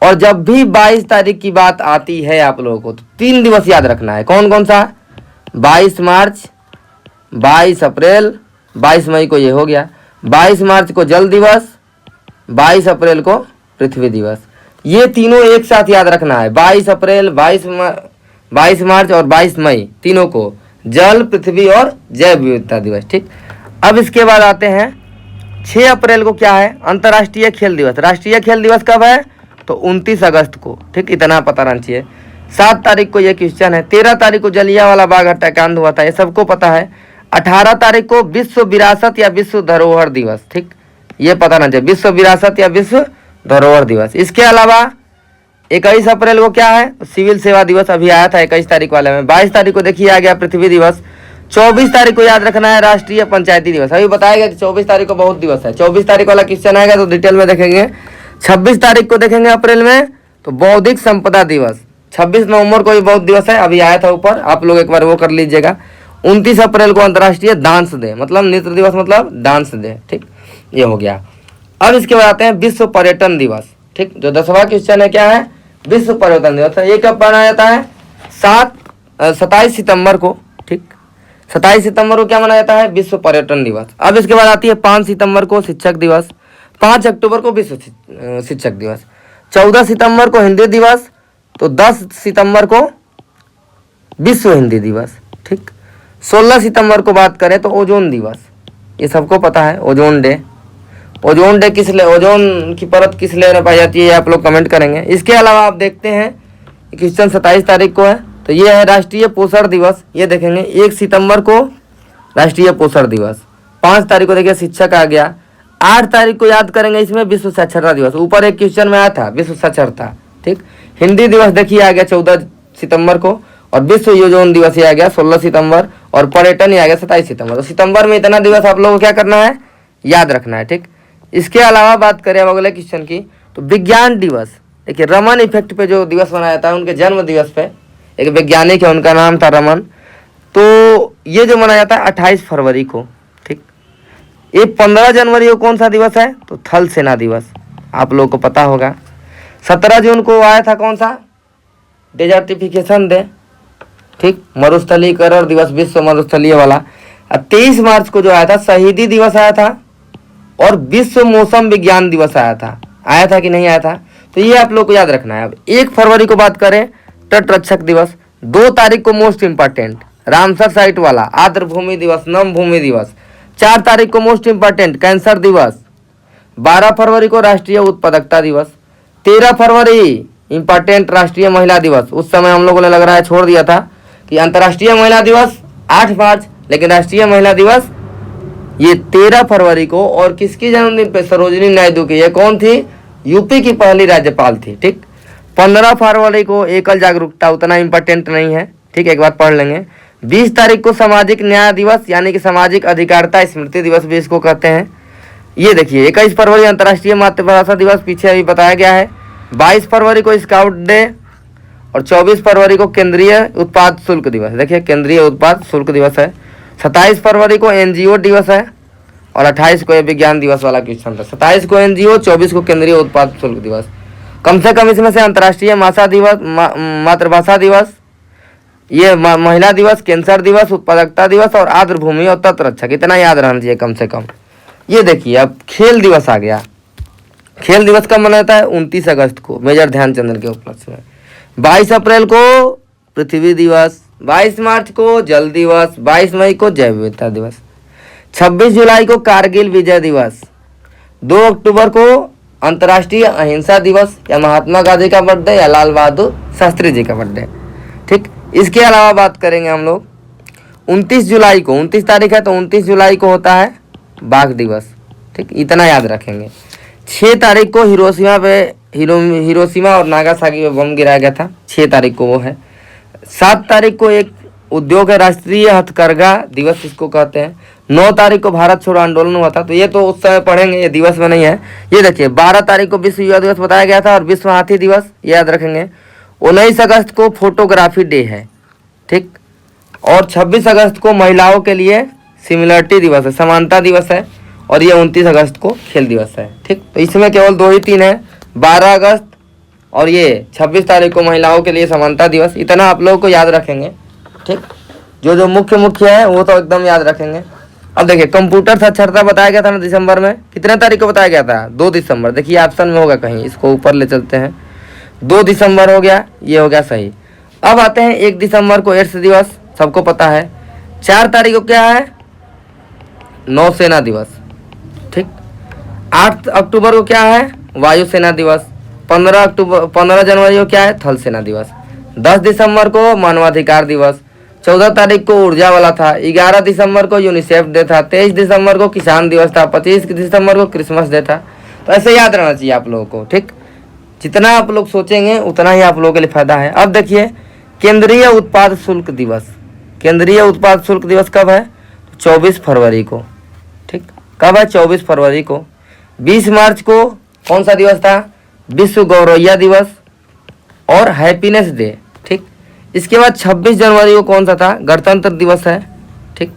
और जब भी 22 तारीख की बात आती है आप लोगों को तो 3 दिवस याद रखना है। कौन कौन सा? 22 मार्च, 22 अप्रैल, 22 मई को ये हो गया, 22 मार्च को जल दिवस, 22 अप्रैल को पृथ्वी दिवस। ये तीनों एक साथ याद रखना है। 22 अप्रैल, 22 मार्च और 22 मई, तीनों को जल, पृथ्वी और जैव विविधता दिवस। ठीक, अब इसके बाद आते हैं 6 अप्रैल को क्या है? अंतर्राष्ट्रीय खेल दिवस। राष्ट्रीय खेल दिवस कब है? तो 29 अगस्त को। ठीक, इतना पता रहना चाहिए। 7 तारीख को ये क्वेश्चन है। 13 तारीख को जलियांवाला बाग हत्याकांड हुआ था, ये सबको पता है। 18 तारीख को विश्व विरासत या विश्व धरोहर दिवस, ठीक, ये पता ना चाहिए, विश्व विरासत या विश्व धरोहर दिवस। इसके अलावा 21 अप्रैल को क्या है, सिविल सेवा दिवस अभी आया था 21 तारीख वाले में। 22 तारीख को देखिए आ गया पृथ्वी दिवस। 24 तारीख को याद रखना है राष्ट्रीय पंचायती दिवस। अभी बताएगा कि 24 तारीख को बहुत दिवस है, 24 तारीख वाला क्वेश्चन आएगा तो डिटेल में देखेंगे। 26 तारीख को देखेंगे अप्रैल में तो बौद्धिक संपदा दिवस। 26 नवंबर को भी बहुत दिवस है, अभी आया था ऊपर, आप लोग एक बार वो कर लीजिएगा। 29 अप्रैल को अंतर्राष्ट्रीय डांस डे, मतलब नृत्य दिवस मतलब डांस डे, ठीक, ये हो गया। अब इसके बाद आते हैं विश्व पर्यटन दिवस, ठीक, जो 10वां क्वेश्चन है क्या है, विश्व पर्यटन दिवस। ये कब मनाया जाता है, 27 सितंबर को, ठीक, 27 सितंबर को क्या मनाया जाता है, विश्व पर्यटन दिवस। अब इसके बाद आती है 5 सितंबर को शिक्षक दिवस, 5 अक्टूबर को विश्व शिक्षक दिवस, 14 सितंबर को हिंदी दिवस, तो 10 सितंबर को विश्व हिंदी दिवस, ठीक। 16 सितंबर को बात करें तो ओजोन दिवस, ये सबको पता है, ओजोन डे। ओजोन डे किस ले, ओजोन की परत किस लेयर में पाई जाती है, ये आप लोग कमेंट करेंगे। इसके अलावा आप देखते हैं क्वेश्चन 27 तारीख को है, तो ये है राष्ट्रीय पोषण दिवस, ये देखेंगे। 1 सितंबर को राष्ट्रीय पोषण दिवस, 5 तारीख को देखिए शिक्षक आ गया। 8 तारीख को याद करेंगे इसमें विश्व साक्षरता दिवस, ऊपर एक क्वेश्चन में आया था विश्व साक्षरता, ठीक। हिंदी दिवस देखिए आ गया 14 सितंबर को, और विश्व ओजोन दिवस ये आ गया 16 सितंबर, और पर्यटन ये आ गया 27 सितंबर। तो सितंबर में इतना दिवस आप लोगों को क्या करना है, याद रखना है, ठीक। इसके अलावा बात करें अब अगले क्वेश्चन की, तो विज्ञान दिवस, देखिए रमन इफेक्ट पे जो दिवस मनाया जाता है, उनके जन्म दिवस पे एक वैज्ञानिक है, उनका नाम था रमन, तो ये जो मनाया जाता है 28 फरवरी को, ठीक। ये 15 जनवरी को कौन सा दिवस है, तो थल सेना दिवस, आप लोगों को पता होगा। 17 जून को आया था कौन सा, डेजर्टिफिकेशन डे, ठीक, मरुस्थलीकरण दिवस, विश्व मरुस्थलीय वाला। 23 मार्च को जो आया था शहीदी दिवस आया था, और विश्व मौसम विज्ञान दिवस आया था कि नहीं आया था, तो ये आप लोग को याद रखना है। अब 1 फरवरी को बात करें तट रक्षक दिवस। 2 तारीख को मोस्ट इंपॉर्टेंट रामसर साइट वाला आर्द्र भूमि दिवस, नम भूमि दिवस। 4 तारीख को मोस्ट इंपॉर्टेंट कैंसर दिवस। 12 फरवरी को राष्ट्रीय उत्पादकता दिवस। 13 फरवरी इंपॉर्टेंट राष्ट्रीय महिला दिवस, उस समय हम लोगों ने लग रहा है छोड़ दिया था कि अंतर्राष्ट्रीय महिला दिवस 8 मार्च, लेकिन राष्ट्रीय महिला दिवस ये 13 फरवरी को। और किसकी जन्मदिन पे, सरोजिनी नायडू की, ये कौन थी, यूपी की पहली राज्यपाल थी, ठीक। 15 फरवरी को एकल जागरूकता, उतना इंपॉर्टेंट नहीं है, ठीक, एक बार पढ़ लेंगे। 20 तारीख को सामाजिक न्याय दिवस, यानी कि सामाजिक अधिकारिता स्मृति दिवस भी इसको कहते हैं। ये देखिए 21 फरवरी अंतर्राष्ट्रीय मातृभाषा दिवस, पीछे अभी बताया गया है। 22 फरवरी को स्काउट डे, और 24 फरवरी को केंद्रीय उत्पाद शुल्क दिवस, देखिए केंद्रीय उत्पाद शुल्क दिवस है। 27 फरवरी को एनजीओ दिवस है, और 28 को ये विज्ञान दिवस वाला क्वेश्चन था। 27 को एनजीओ, 24 को केंद्रीय उत्पाद शुल्क दिवस। कम से कम इसमें से अंतर्राष्ट्रीय मासा दिवस, मातृभाषा दिवस, ये महिला दिवस, कैंसर दिवस, उत्पादकता दिवस, और आर्द्र भूमि और तट रक्षक, इतना याद रहना चाहिए कम से कम। ये देखिए अब खेल दिवस आ गया। खेल दिवस कब मनाता है, 29 अगस्त को, मेजर ध्यानचंद के उपलक्ष्य में। 22 अप्रैल को पृथ्वी दिवस, 22 मार्च को जल दिवस, 22 मई को जैव विविधता दिवस, 26 जुलाई को कारगिल विजय दिवस, 2 अक्टूबर को अंतर्राष्ट्रीय अहिंसा दिवस, या महात्मा गांधी का बर्थडे या लाल बहादुर शास्त्री जी का बर्थडे, ठीक। इसके अलावा बात करेंगे हम लोग 29 जुलाई को, 29 तारीख है तो 29 जुलाई को होता है बाघ दिवस, ठीक, इतना याद रखेंगे। 6 तारीख को हिरोशिमा और नागासाकी में बम गिराया गया था, 6 तारीख को वो है। 7 तारीख को एक उद्योग है, राष्ट्रीय हथकरघा दिवस इसको कहते हैं। 9 तारीख को भारत छोड़ो आंदोलन हुआ था, तो ये तो उस समय पढ़ेंगे, ये दिवस में नहीं है। ये देखिए 12 तारीख को विश्व युवा दिवस बताया गया था, और विश्व हाथी दिवस, ये याद रखेंगे। 19 अगस्त को फोटोग्राफी डे है, ठीक। और 26 अगस्त को महिलाओं के लिए सिमिलरिटी दिवस है, समानता दिवस है। और ये 29 अगस्त को खेल दिवस है, ठीक। तो इसमें केवल 2 ही 3 है, 12 अगस्त और ये 26 तारीख को महिलाओं के लिए समानता दिवस, इतना आप लोगों को याद रखेंगे, ठीक। जो मुख्य है वो तो एकदम याद रखेंगे। अब देखिए कंप्यूटर साक्षरता बताया गया था ना दिसंबर में, कितने तारीख को बताया गया था, 2 दिसंबर। देखिए ऑप्शन में होगा कहीं, इसको ऊपर ले चलते हैं, 2 दिसंबर हो गया, ये हो गया सही। अब आते हैं 1 दिसंबर को एड्स दिवस, सबको पता है। 4 तारीख को क्या है, नौसेना दिवस, ठीक। 8 अक्टूबर को क्या है, वायुसेना दिवस। 15 जनवरी को क्या है, थल सेना दिवस। 10 दिसंबर को मानवाधिकार दिवस, 14 तारीख को ऊर्जा वाला था, 11 दिसंबर को यूनिसेफ डे था, 23 दिसंबर को किसान दिवस था, 25 दिसंबर को क्रिसमस डे था। तो ऐसे याद रहना चाहिए आप लोगों को, ठीक। जितना आप लोग सोचेंगे उतना ही आप लोगों के लिए फायदा है। अब देखिए केंद्रीय उत्पाद शुल्क दिवस, केंद्रीय उत्पाद शुल्क दिवस कब है? 24 फरवरी को, ठीक। कब है? 24 फरवरी को। 20 मार्च को कौन सा दिवस था? विश्व गौरैया दिवस और हैप्पीनेस डे, ठीक। इसके बाद 26 जनवरी को कौन सा था? गणतंत्र दिवस है, ठीक।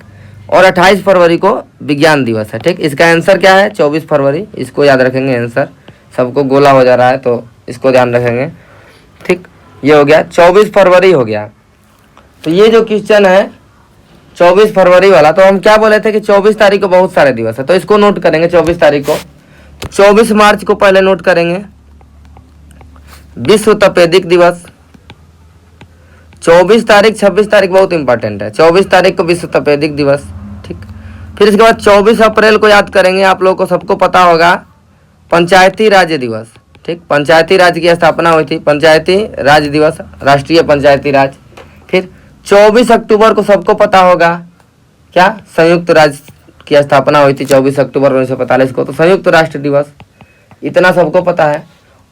और 28 फरवरी को विज्ञान दिवस है, ठीक। इसका आंसर क्या है? 24 फरवरी। इसको याद रखेंगे आंसर, सबको गोला हो जा रहा है तो इसको ध्यान रखेंगे, ठीक। ये हो गया 24 फरवरी हो गया। तो ये जो क्वेश्चन है 24 फरवरी वाला, तो हम क्या बोले थे कि 24 तारीख को बहुत सारे दिवस है, तो इसको नोट करेंगे 24 तारीख को। 24 मार्च को पहले नोट करेंगे विश्व तपेदिक दिवस। 24 तारीख 26 तारीख बहुत इंपॉर्टेंट है। 24 तारीख को विश्व तपेदिक दिवस, ठीक। फिर इसके बाद 24 अप्रैल को याद करेंगे, आप लोगों को सबको पता होगा पंचायती राज दिवस, ठीक। पंचायती राज की स्थापना हुई थी, पंचायती राज दिवस, राष्ट्रीय पंचायती राज। फिर 24 अक्टूबर को सबको पता होगा क्या? संयुक्त राष्ट्र की स्थापना हुई थी 24 अक्टूबर 1945 को, तो संयुक्त राष्ट्र दिवस, इतना सबको पता है।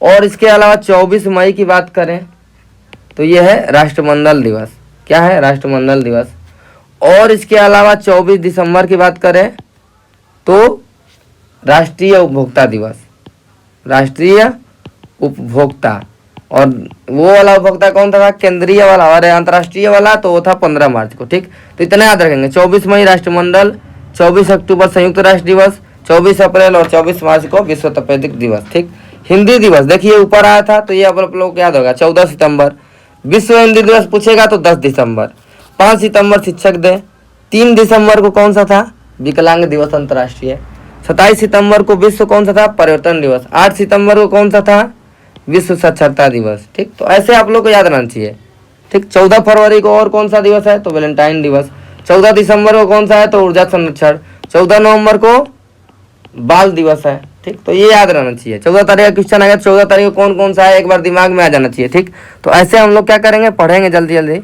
और इसके अलावा 24 मई की बात करें तो यह है राष्ट्रमंडल दिवस। क्या है? राष्ट्रमंडल दिवस। और इसके अलावा 24 दिसंबर की बात करें तो राष्ट्रीय उपभोक्ता दिवस, राष्ट्रीय उपभोक्ता। और वो वाला उपभोक्ता कौन था? केंद्रीय वाला। और अंतर्राष्ट्रीय वाला तो वो था 15 मार्च को, ठीक। तो इतना याद रखेंगे, 24 मई राष्ट्रमंडल, 24 अक्टूबर संयुक्त राष्ट्र दिवस, 24 अप्रैल और 24 मार्च को विश्व तपेदिक दिवस, ठीक। हिंदी दिवस देखिए ऊपर आया था, तो ये आप लोग को याद होगा 14 सितंबर। विश्व हिंदी दिवस पूछेगा तो 10 दिसंबर। 5 सितंबर शिक्षक डे। 3 दिसंबर को कौन सा था? विकलांग दिवस अंतर्राष्ट्रीय। 27 सितंबर को विश्व कौन सा था? पर्यटन दिवस। 8 सितंबर को कौन सा था? विश्व साक्षरता दिवस, ठीक। तो ऐसे आप लोग को याद रहना चाहिए, ठीक। 14 फरवरी को और कौन सा दिवस है? तो वैलेंटाइन दिवस। 14 दिसंबर को कौन सा है? तो ऊर्जा संरक्षण। 14 नवंबर को बाल दिवस है, ठीक। तो ये याद रहना चाहिए। 14 तारीख का क्वेश्चन आएगा, 14 तारीख को कौन कौन सा है एक बार दिमाग में आ जाना चाहिए, ठीक। तो ऐसे हम लोग क्या करेंगे, पढ़ेंगे जल्दी जल्दी।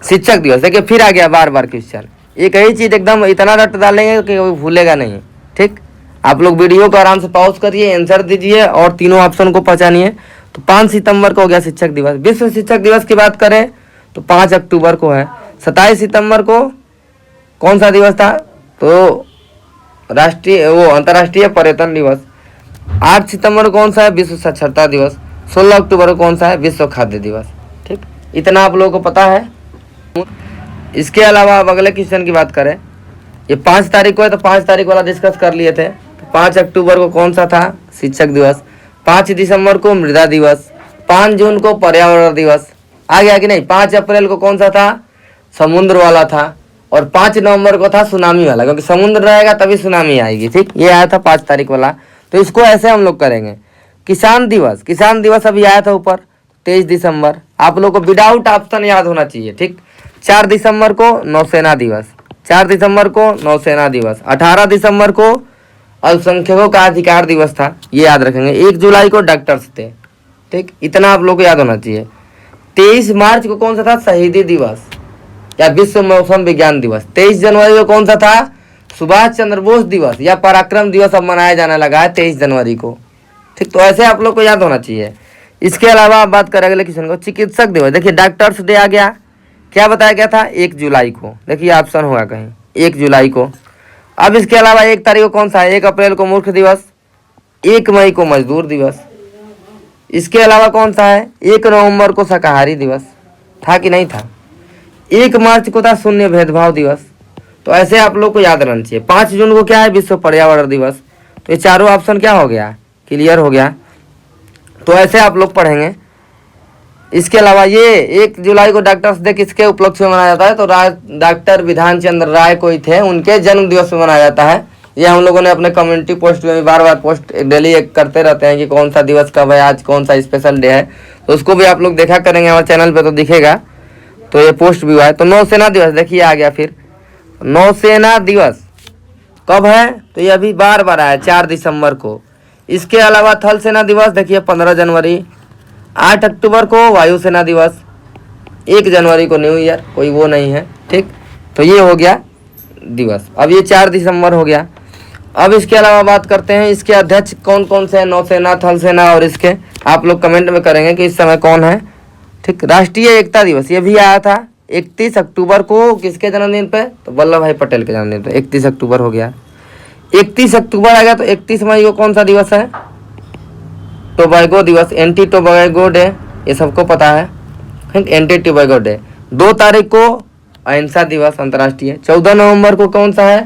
शिक्षक दिवस देखिए फिर आ गया बार बार क्वेश्चन, एक ही चीज एकदम इतना रट डालेंगे कि कोई भूलेगा नहीं, ठीक। आप लोग वीडियो को आराम से पॉज करिए, आंसर दीजिए और तीनों ऑप्शन को पहचानिए। तो 5 सितंबर को हो गया शिक्षक दिवस। विश्व शिक्षक दिवस की बात करें तो 5 अक्टूबर को है। 27 सितंबर को कौन सा दिवस था? तो राष्ट्रीय अंतर्राष्ट्रीय पर्यटन दिवस। 8 सितंबर को कौन सा है? विश्व साक्षरता दिवस। 16 अक्टूबर को कौन सा है? विश्व खाद्य दिवस, ठीक। इतना आप लोगों को पता है। इसके अलावा अब अगले क्वेश्चन की बात करें, ये 5 तारीख को है तो 5 तारीख वाला डिस्कस कर लिए थे। तो 5 अक्टूबर को कौन सा था? शिक्षक दिवस। 5 दिसंबर को मृदा दिवस। 5 जून को पर्यावरण दिवस। आ गया कि नहीं? 5 अप्रैल को कौन सा था? समुद्र वाला था। और 5 नवंबर को था सुनामी वाला, क्योंकि समुद्र रहेगा तभी सुनामी आएगी, ठीक। ये आया था 5 तारीख वाला। तो इसको ऐसे हम लोग करेंगे। किसान दिवस, किसान दिवस अभी आया था ऊपर 23 दिसंबर। आप लोग को विदाउट ऑप्शन याद होना चाहिए, ठीक। 4 दिसंबर को नौसेना दिवस। 4 दिसंबर को नौसेना दिवस। 18 दिसंबर को अल्पसंख्यकों का अधिकार दिवस था, ये याद रखेंगे। 1 जुलाई को डॉक्टर्स डे, ठीक। इतना आप लोग को याद होना चाहिए। 23 मार्च को कौन सा था? शहीदी दिवस या विश्व मौसम विज्ञान दिवस। 23 जनवरी को कौन सा था? सुभाष चंद्र बोस दिवस या पराक्रम दिवस अब मनाया जाने लगा है 23 जनवरी को, ठीक। तो ऐसे आप लोग को याद होना चाहिए। इसके अलावा आप बात करें अगले क्वेश्चन को, चिकित्सक दिवस। देखिए डॉक्टर्स डे आ गया, क्या बताया गया था? 1 जुलाई को। देखिए ऑप्शन होगा कहीं 1 जुलाई को। अब इसके अलावा 1 तारीख को कौन सा है? 1 अप्रैल को मूर्ख दिवस। 1 मई को मजदूर दिवस। इसके अलावा कौन सा है? 1 नवंबर को शाकाहारी दिवस था कि नहीं था? 1 मार्च को था शून्य भेदभाव दिवस। तो ऐसे आप लोग को याद रहना चाहिए। 5 जून को क्या है? विश्व पर्यावरण दिवस। तो ये चारों ऑप्शन क्या हो गया? क्लियर हो गया। तो ऐसे आप लोग पढ़ेंगे। इसके अलावा ये 1 जुलाई को डॉक्टर्स डे किसके उपलक्ष्य में मनाया जाता है? तो डॉक्टर विधान चंद्र राय कोई थे, उनके जन्म दिवस में मनाया जाता है। ये हम लोगों ने अपने कम्युनिटी पोस्ट में भी बार बार पोस्ट डेली करते रहते हैं कि कौन सा दिवस कब है, आज कौन सा स्पेशल डे है। तो उसको भी आप लोग देखा करेंगे हमारे चैनल पे, तो दिखेगा। तो ये पोस्ट भी हुआ है। तो नौसेना दिवस देखिए आ गया। फिर नौसेना दिवस कब है? तो ये अभी बार बार आया 4 दिसंबर को। इसके अलावा थल सेना दिवस देखिए 15 जनवरी। 8 अक्टूबर को वायुसेना दिवस। 1 जनवरी को न्यू ईयर, कोई वो नहीं है, ठीक। तो ये हो गया दिवस। अब ये 4 दिसंबर हो गया। अब इसके अलावा बात करते हैं इसके अध्यक्ष कौन कौन से हैं, नौसेना, थल सेना, और इसके आप लोग कमेंट में करेंगे कि इस समय कौन है, ठीक। राष्ट्रीय एकता दिवस ये भी आया था 31 अक्टूबर को, किसके जन्मदिन पे, तो वल्लभ भाई पटेल के जन्मदिन पे 31 अक्टूबर हो गया। 31 अक्टूबर आ गया तो 31 मई को कौन सा दिवस है, टोबैगो दिवस, एंटी टोबैगो डे, ये सबको पता है, ठीक, एंटी टोबैगो डे। 2 तारीख को अहिंसा दिवस अंतर्राष्ट्रीय। 14 नवंबर को कौन सा है,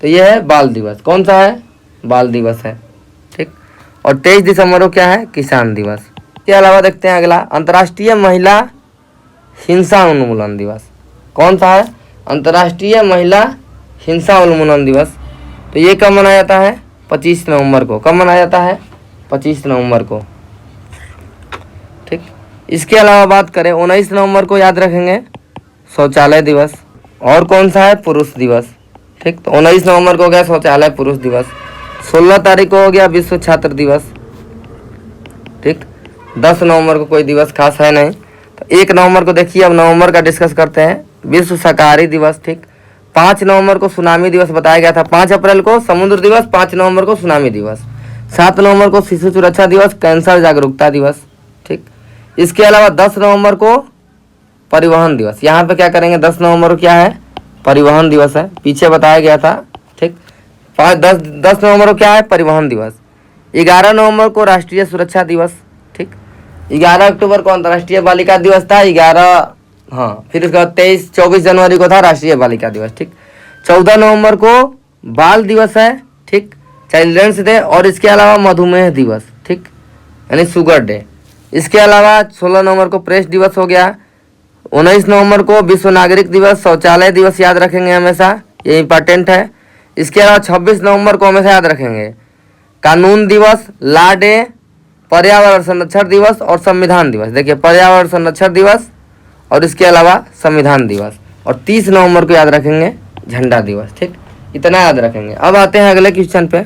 तो यह है बाल दिवस। कौन सा है, बाल दिवस है, ठीक। और 23 दिसंबर को क्या है, किसान दिवस। इसके अलावा देखते हैं अगला, अंतर्राष्ट्रीय महिला हिंसा उन्मूलन दिवस। कौन सा है, अंतर्राष्ट्रीय महिला हिंसा उन्मूलन दिवस। तो ये कब मनाया जाता है, 25 नवंबर को। कब मनाया जाता है, 25 नवंबर को, ठीक। इसके अलावा बात करें 19 नवंबर को याद रखेंगे शौचालय दिवस। और कौन सा है, पुरुष दिवस, ठीक। तो 19 नवंबर को हो गया शौचालय पुरुष दिवस। 16 तारीख को हो गया विश्व छात्र दिवस, ठीक। 10 नवंबर को कोई दिवस खास है नहीं। तो 1 नवंबर को देखिए, अब नवंबर का डिस्कस करते हैं, विश्व शाकाहारी दिवस, ठीक। 5 नवंबर को सुनामी दिवस बताया गया था। 5 अप्रैल को समुद्र दिवस, 5 नवंबर को सुनामी दिवस। 7 नवंबर को शिशु सुरक्षा दिवस, कैंसर जागरूकता दिवस, ठीक। इसके अलावा 10 नवंबर को परिवहन दिवस। यहाँ पे क्या करेंगे, 10 नवंबर को क्या है, परिवहन दिवस है, पीछे बताया गया था, ठीक। 10 नवंबर को क्या है, परिवहन दिवस। 11 नवंबर को राष्ट्रीय सुरक्षा दिवस, ठीक। 11 अक्टूबर को अंतर्राष्ट्रीय बालिका दिवस था। 11 हाँ, फिर उसके बाद 24 जनवरी को था राष्ट्रीय बालिका दिवस, ठीक। 14 नवंबर को बाल दिवस है, ठीक, चिल्ड्रंस डे। और इसके अलावा मधुमेह दिवस, ठीक, यानी शुगर डे। इसके अलावा 16 नवंबर को प्रेस दिवस हो गया। 19 नवंबर को विश्व नागरिक दिवस, शौचालय दिवस याद रखेंगे हमेशा, ये इंपॉर्टेंट है। इसके अलावा 26 नवंबर को हमेशा याद रखेंगे कानून दिवस, लॉ डे, पर्यावरण संरक्षण दिवस और संविधान दिवस। देखिए, पर्यावरण संरक्षण दिवस और इसके अलावा संविधान दिवस। और 30 नवंबर को याद रखेंगे झंडा दिवस, ठीक। इतना याद रखेंगे। अब आते हैं अगले क्वेश्चन पे,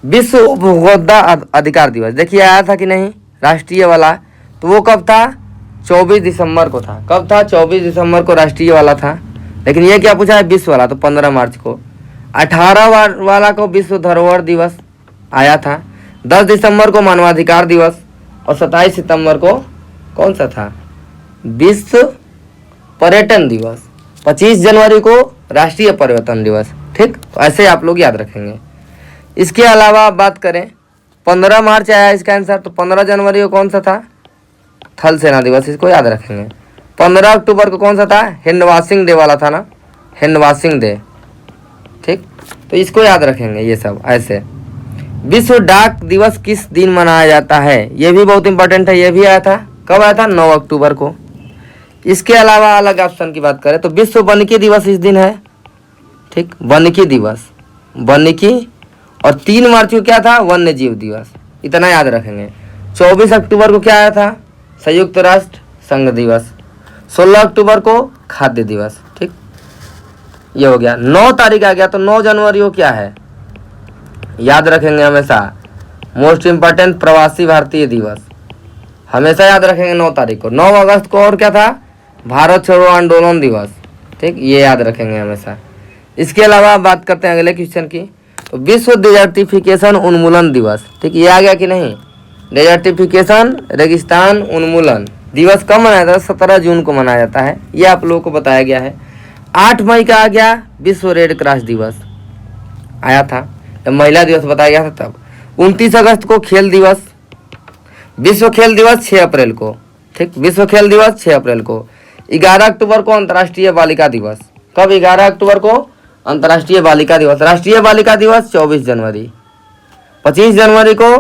विश्व उपभोक्ता अधिकार दिवस। देखिए आया था कि नहीं राष्ट्रीय वाला, तो वो कब था, 24 दिसंबर को था। कब था, 24 दिसंबर को राष्ट्रीय वाला था। लेकिन ये क्या पूछा है, विश्व वाला, तो 15 मार्च को। 18 वाला को विश्व धरोहर दिवस आया था। 10 दिसंबर को मानवाधिकार दिवस। और 27 सितंबर को कौन सा था, विश्व पर्यटन दिवस। 25 जनवरी को राष्ट्रीय पर्यटन दिवस, ठीक। तो ऐसे आप लोग याद रखेंगे। इसके अलावा बात करें 15 मार्च आया इसका आंसर, तो 15 जनवरी को कौन सा था, थल सेना दिवस, इसको याद रखेंगे। 15 अक्टूबर को कौन सा था, हैंड वॉशिंग डे वाला था ना, हैंड वॉशिंग डे, ठीक। तो इसको याद रखेंगे ये सब ऐसे। विश्व डाक दिवस किस दिन मनाया जाता है, ये भी बहुत इंपॉर्टेंट है। ये भी आया था, कब आया था, 9 अक्टूबर को। इसके अलावा अलग ऑप्शन की बात करें तो विश्व वानिकी दिवस इस दिन है, ठीक, वानिकी दिवस, वानिकी। और 3 मार्च को क्या था, वन्य जीव दिवस। इतना याद रखेंगे। 24 अक्टूबर को क्या आया था, संयुक्त राष्ट्र संघ दिवस। 16 अक्टूबर को खाद्य दिवस, ठीक, ये हो गया। 9 तारीख आ गया, तो 9 जनवरी को क्या है, याद रखेंगे हमेशा, मोस्ट इम्पोर्टेंट प्रवासी भारतीय दिवस, हमेशा याद रखेंगे 9 तारीख को। 9 अगस्त को और क्या था, भारत छोड़ो आंदोलन दिवस, ठीक, ये याद रखेंगे हमेशा। इसके अलावा बात करते हैं अगले क्वेश्चन की, तो विश्व डेजर्टिफिकेशन उन्मूलन दिवस, ठीक, ये आ गया कि नहीं, डेजर्टिफिकेशन रेगिस्तान उन्मूलन दिवस कब मनाया जाता है, 17 जून को मनाया जाता है, ये आप लोगों को बताया गया है। 8 मई का आ गया विश्व रेड क्रॉस दिवस आया था, जब महिला दिवस बताया गया था तब। 29 अगस्त को खेल दिवस, विश्व खेल दिवस 6 अप्रैल को, ठीक, विश्व खेल दिवस 6 अप्रैल को। 11 अक्टूबर को अंतर्राष्ट्रीय बालिका दिवस, कब, 11 अक्टूबर को अंतर्राष्ट्रीय बालिका दिवस। राष्ट्रीय बालिका दिवस 24 जनवरी। 25 जनवरी को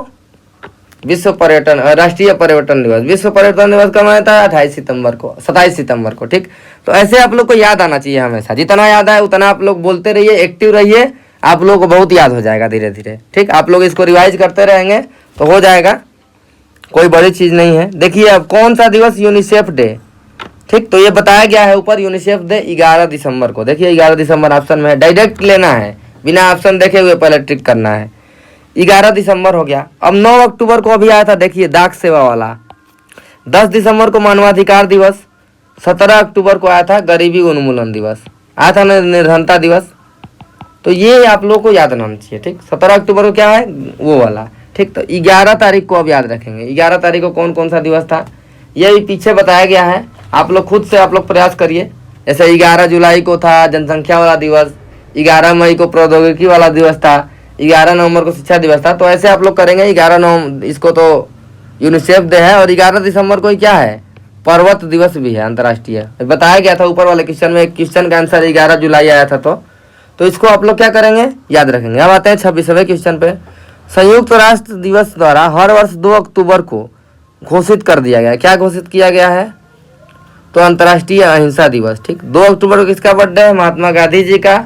विश्व पर्यटन राष्ट्रीय पर्यटन दिवस। विश्व पर्यटन दिवस कब मनाया था, 28 सितंबर को, 27 सितंबर को, ठीक। तो ऐसे आप लोग को याद आना चाहिए हमेशा, जितना याद आए उतना आप लोग बोलते रहिए, एक्टिव रहिए, आप लोग को बहुत याद हो जाएगा धीरे धीरे, ठीक। आप लोग इसको रिवाइज करते रहेंगे तो हो जाएगा, कोई बड़ी चीज़ नहीं है। देखिए अब कौन सा दिवस, यूनिसेफ डे, ठीक, तो ये बताया गया है ऊपर, यूनिसेफ डे 11 दिसंबर को। देखिए 11 दिसंबर ऑप्शन में है, डायरेक्ट लेना है, बिना ऑप्शन देखे हुए पहले ट्रिक करना है। 11 दिसंबर हो गया। अब 9 अक्टूबर को अभी आया था, देखिए डाक सेवा वाला। 10 दिसंबर को मानवाधिकार दिवस। 17 अक्टूबर को आया था गरीबी उन्मूलन दिवस, आया था ना निर्धनता दिवस। तो ये आप लोग को याद रहना चाहिए, ठीक। 17 अक्टूबर को क्या है, वो वाला, ठीक। तो 11 तारीख को अब याद रखेंगे, 11 तारीख को कौन कौन सा दिवस था, ये भी पीछे बताया गया है। आप लोग खुद से आप लोग प्रयास करिए। जैसे 11 जुलाई को था जनसंख्या वाला दिवस, 11 मई को प्रौद्योगिकी वाला दिवस था, 11 नवंबर को शिक्षा दिवस था। तो ऐसे आप लोग करेंगे। 11 नवंबर इसको तो यूनिसेफ डे है, और 11 दिसंबर को क्या है, पर्वत दिवस भी है अंतर्राष्ट्रीय। बताया गया था ऊपर वाले क्वेश्चन में, एक क्वेश्चन का आंसर 11 जुलाई आया था। तो इसको आप लोग क्या करेंगे, याद रखेंगे। अब आते हैं 26वें क्वेश्चन पे। संयुक्त राष्ट्र दिवस द्वारा हर वर्ष 2 अक्टूबर को घोषित कर दिया गया है। क्या घोषित किया गया है, तो अंतर्राष्ट्रीय अहिंसा दिवस, ठीक। 2 अक्टूबर को किसका बर्थडे है, महात्मा गांधी जी का